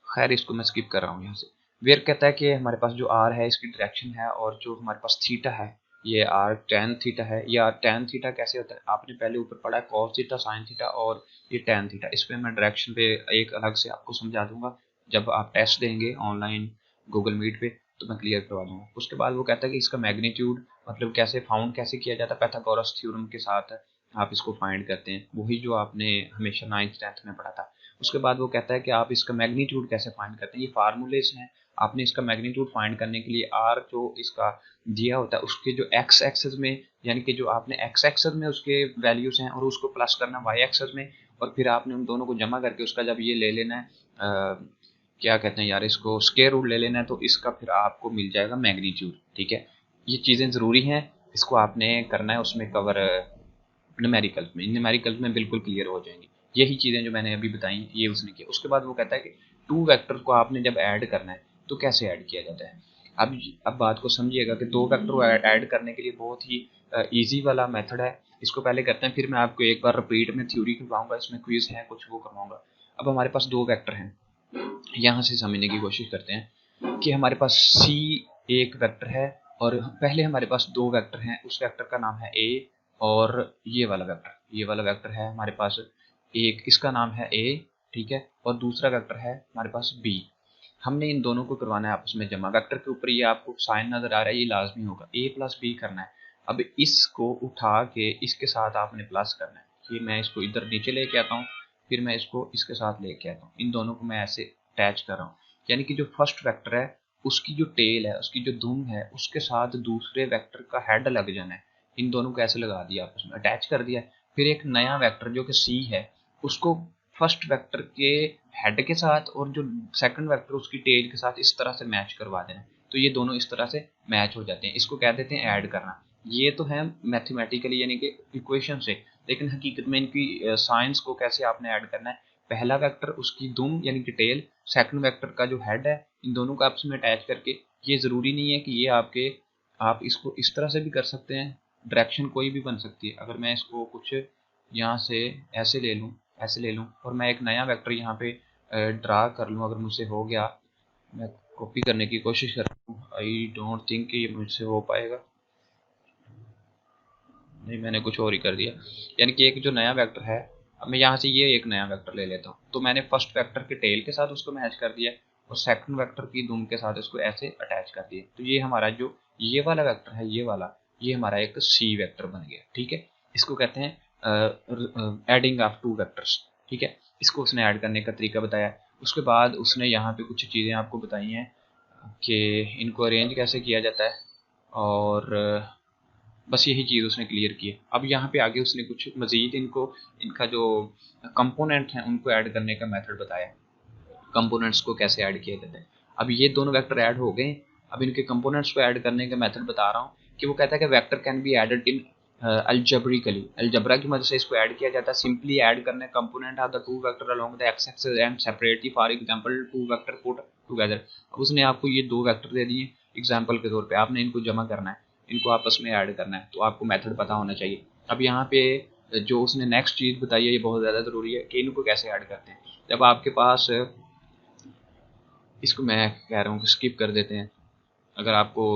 खैर इसको मैं स्किप कर रहा हूँ यहाँ से। वेयर कहता है कि हमारे पास जो आर है इसकी डायरेक्शन है, और जो हमारे पास थीटा है ये आर टेन थीटा है। या टेन थीटा कैसे होता है, आपने पहले ऊपर पढ़ा है कॉस थीटा साइन थीटा और ये टेन थीटा। इस पर मैं डायरेक्शन पे एक अलग से आपको समझा दूंगा, जब आप टेस्ट देंगे ऑनलाइन गूगल मीट पे तो मैं क्लियर करवा दूंगा। उसके बाद वो कहता है कि इसका मैग्नीट्यूड मतलब कैसे फाउंड कैसे किया जाता है, पैथागोरस थ्योरम के साथ आप इसको फाइंड करते हैं, वही जो आपने हमेशा 9th 10th में पढ़ा था। उसके बाद वो कहता है कि आप इसका मैग्नीट्यूड कैसे फाइंड करते हैं, ये फार्मूलेस हैं। आपने इसका मैग्नीट्यूड फाइंड करने के लिए आर जो इसका दिया होता है उसके जो एक्स एक्सेस में, यानी कि जो आपने एक्स एक्सेस में उसके वैल्यूज हैं और उसको प्लस करना वाई एक्सेस में, और फिर आपने उन दोनों को जमा करके उसका जब ये ले लेना है क्या कहते हैं यार, इसको स्क्वायर रूट ले लेना है, तो इसका फिर आपको मिल जाएगा मैग्नीट्यूड। ठीक है, ये चीज़ें ज़रूरी हैं, इसको आपने करना है उसमें कवर न्यूमेरिकल्स में बिल्कुल क्लियर हो जाएंगी। यही चीज़ें जो मैंने अभी बताई ये उसने किया। उसके बाद वो कहता है कि टू वेक्टर को आपने जब ऐड करना है तो कैसे ऐड किया जाता है। अब बात को समझिएगा कि दो वेक्टर को ऐड करने के लिए बहुत ही ईजी वाला मेथड है। इसको पहले करते हैं, फिर मैं आपको एक बार रिपीट में थ्योरी करवाऊंगा, इसमें क्विज है कुछ वो करवाऊंगा। अब हमारे पास दो वेक्टर हैं, यहाँ से समझने की कोशिश करते हैं कि हमारे पास सी एक वेक्टर है, और पहले हमारे पास दो वेक्टर हैं, उस वेक्टर का नाम है ए, और ये वाला वेक्टर है हमारे पास, एक इसका नाम है ए, ठीक है, और दूसरा वेक्टर है हमारे पास बी। हमने इन दोनों को करवाना है आपस में जमा। वेक्टर के ऊपर ये आपको साइन नजर आ रहा है, ये लाजमी होगा, ए प्लस बी करना है। अब इसको उठा के इसके साथ आपने प्लस करना है, कि मैं इसको इधर नीचे लेके आता हूँ, फिर मैं इसको इसके साथ लेके आता हूँ, इन दोनों को मैं ऐसे अटैच कर रहा हूँ। यानी कि जो फर्स्ट वेक्टर है उसकी जो टेल है, उसकी जो दुम है, उसके साथ दूसरे वेक्टर का हेड लग जाना है। इन दोनों को ऐसे लगा दिया, आपस में अटैच कर दिया। फिर एक नया वेक्टर जो कि सी है, उसको फर्स्ट वेक्टर के हेड के साथ और जो सेकंड वेक्टर उसकी टेल के साथ इस तरह से मैच करवा देना। तो ये दोनों इस तरह से मैच हो जाते हैं, इसको कह देते हैं ऐड करना। ये तो है मैथमेटिकली यानी कि इक्वेशन से, लेकिन हकीकत में इनकी साइंस को कैसे आपने ऐड करना है। पहला वेक्टर उसकी दुम यानी कि टेल, सेकंड वेक्टर का जो हेड है, इन दोनों को आपस में अटैच करके। ये ज़रूरी नहीं है कि ये आपके, आप इसको इस तरह से भी कर सकते हैं, डायरेक्शन कोई भी बन सकती है। अगर मैं इसको कुछ यहाँ से ऐसे ले लूँ, ऐसे ले लूँ, और मैं एक नया वेक्टर यहाँ पे ड्रा कर लूँ, अगर मुझसे हो गया, मैं कॉपी करने की कोशिश कर रहा हूँ, आई डोंट थिंक कि ये मुझसे हो पाएगा। नहीं, मैंने कुछ और ही कर दिया। यानी कि एक जो नया वेक्टर है, अब मैं यहाँ से ये एक नया वेक्टर ले लेता हूँ, तो मैंने फर्स्ट वेक्टर के टेल के साथ उसको मैच कर दिया, और सेकंड वेक्टर की दुम के साथ इसको ऐसे अटैच कर दिया। तो ये हमारा जो ये वाला वेक्टर है, ये वाला, ये हमारा एक सी वेक्टर बन गया। ठीक है, इसको कहते हैं एडिंग ऑफ टू वेक्टर्स। ठीक है, इसको उसने ऐड करने का तरीका बताया। उसके बाद उसने यहाँ पे कुछ चीज़ें आपको बताई हैं कि इनको अरेंज कैसे किया जाता है, और बस यही चीज़ उसने क्लियर की है। अब यहाँ पे आगे उसने कुछ मज़ीद इनको, इनका जो कंपोनेंट हैं उनको ऐड करने का मेथड बताया, कंपोनेंट्स को कैसे ऐड किया जाता है। अब ये दोनों वेक्टर ऐड हो गए, अब इनके कंपोनेंट्स को ऐड करने का मेथड बता रहा हूँ। कि वो कहता है कि vector can be added in algebraically, algebra की मदद से इसको ऐड किया जाता है। सिंपली ऐड करने component of the two vector along the x axis and separately, for example two vector put together. अब उसने आपको ये दो वेक्टर दे दिए एग्जांपल के तौर पे, आपने इनको जमा करना है, इनको आपस में ऐड करना है, तो आपको मेथड पता होना चाहिए। अब यहाँ पे जो उसने नेक्स्ट चीज़ बताई है ये बहुत ज़्यादा ज़रूरी है कि इनको कैसे ऐड करते हैं। जब आपके पास, इसको मैं कह रहा हूँ कि स्किप कर देते हैं, अगर आपको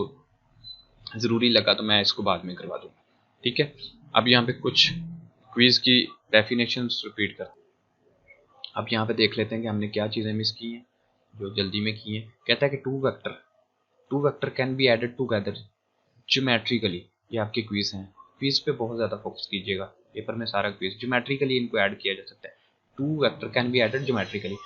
ज़रूरी लगा तो मैं इसको बाद में करवा दूँ। ठीक है, अब यहाँ पे कुछ क्विज़ की डेफिनेशंस रिपीट कर, अब यहाँ पे देख लेते हैं कि हमने क्या चीज़ें मिस की हैं जो जल्दी में की हैं। कहता है कि two vector can be added together geometrically. ये आपके क्विज हैं, क्विज पे बहुत ज़्यादा फोकस कीजिएगा, पेपर में सारा क्विज ज्योमेट्रिकली इनको ऐड किया जा सकता है। Two vector can be added geometrically,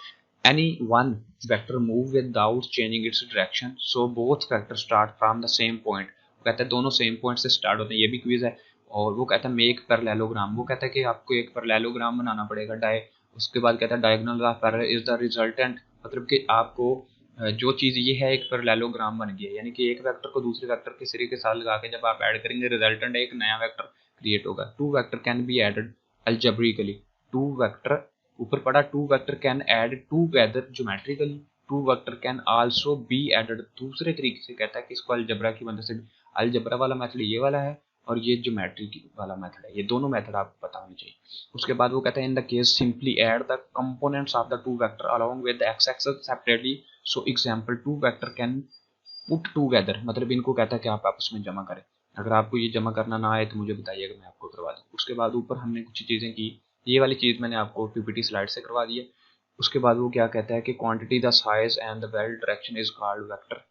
any one vector move without changing its direction, so both vector start from the same point. वो कहता है दोनों सेम पॉइंट से स्टार्ट होते हैं, ये भी क्विज है। और वो कहता है मेक पैरेललोग्राम, वो कहता है कि आपको एक पैरेललोग्राम बनाना पड़ेगा, उसके बाद कहता है diagonal of parallel is the resultant, मतलब कि आपको जो चीज़ ये है एक पैरेललोग्राम बन गया है, यानी कि एक वेक्टर को दूसरे वेक्टर के सिरे के साथ लगा के जब आप ऐड करेंगे रिजल्टेंट एक नया वेक्टर क्रिएट होगा। Two vector can be added algebraically, two vector ऊपर पड़ा, two vector can add together geometrically, two vector can also be added दूसरे तरीके से। कहता है कि इसको अलजबरा की मदद से, अलजबरा वाला मेथड ये वाला है और ये ज्योमेट्री वाला मेथड है, ये दोनों मेथड आपको पता होने चाहिए। उसके बाद वो कहता है in the case simply add the components of the two vector along with the x axis separately, so example two vector can put together, मतलब इनको कहता है कि आप आपस में जमा करें। अगर आपको ये जमा करना ना आए तो मुझे बताइएगा, मैं आपको करवा दूँ। उसके बाद ऊपर हमने कुछ चीज़ें की, ये वाली चीज़ मैंने आपको पीपीटी स्लाइड से करवा दी है। उसके बाद वो क्या कहता है कि quantity the size and the well direction is called vector,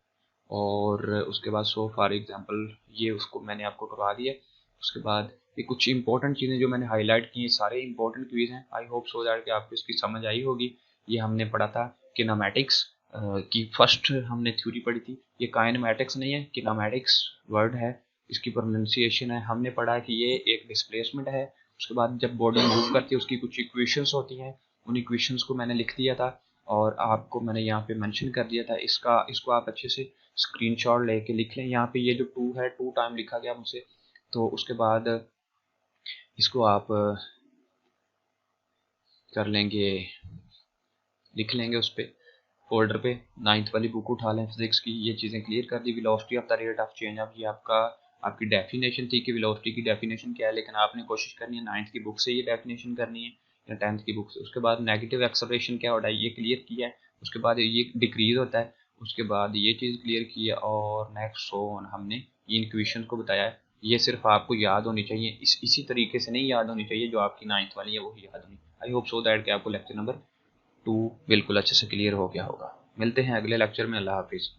और उसके बाद सो फॉर एग्जांपल ये उसको मैंने आपको करवा दिया। उसके बाद ये कुछ इंपॉर्टेंट चीज़ें जो मैंने हाईलाइट की हैं, सारे इंपॉर्टेंट क्विज हैं। आई होप सो दैट कि आपको इसकी समझ आई होगी। ये हमने पढ़ा था किनेमैटिक्स की फर्स्ट हमने थ्योरी पढ़ी थी। ये काइनेमैटिक्स नहीं है, किनेमैटिक्स वर्ड है, इसकी प्रोनाउंसिएशन है। हमने पढ़ा कि ये एक डिस्प्लेसमेंट है। उसके बाद जब बॉडी मूव करती है उसकी कुछ इक्वेशंस होती हैं, उन इक्वेशंस को मैंने लिख दिया था और आपको मैंने यहाँ पे मेंशन कर दिया था। इसको आप अच्छे से स्क्रीनशॉट लेके लिख लें। यहाँ पे ये जो टू है, टू टाइम लिखा गया मुझसे, तो उसके बाद इसको आप कर लेंगे, लिख लेंगे उस पर फोल्डर पे। 9th वाली बुक उठा लें फिजिक्स की, ये चीज़ें क्लियर कर दी। Velocity of the rate of change, अब ये आपकी डेफिनेशन थी कि वेलोसिटी की डेफिनेशन क्या है, लेकिन आपने कोशिश करनी है 9th की बुक से ये डेफिनेशन करनी है या 10th की बुक से। उसके बाद नेगेटिव एक्सेलरेशन क्या होता है ये क्लियर किया है। उसके बाद ये डिक्रीज होता है, उसके बाद ये चीज़ क्लियर की है, और नेक्स्ट ऑन हमने इन इक्वेशन को बताया है। ये सिर्फ आपको याद होनी चाहिए, इसी तरीके से नहीं याद होनी चाहिए जो आपकी 9th वाली है वही याद होनी। आई होप सो दैट कि आपको लेक्चर नंबर 2 बिल्कुल अच्छे से क्लियर हो गया होगा। मिलते हैं अगले लेक्चर में। अल्लाह हाफिज़।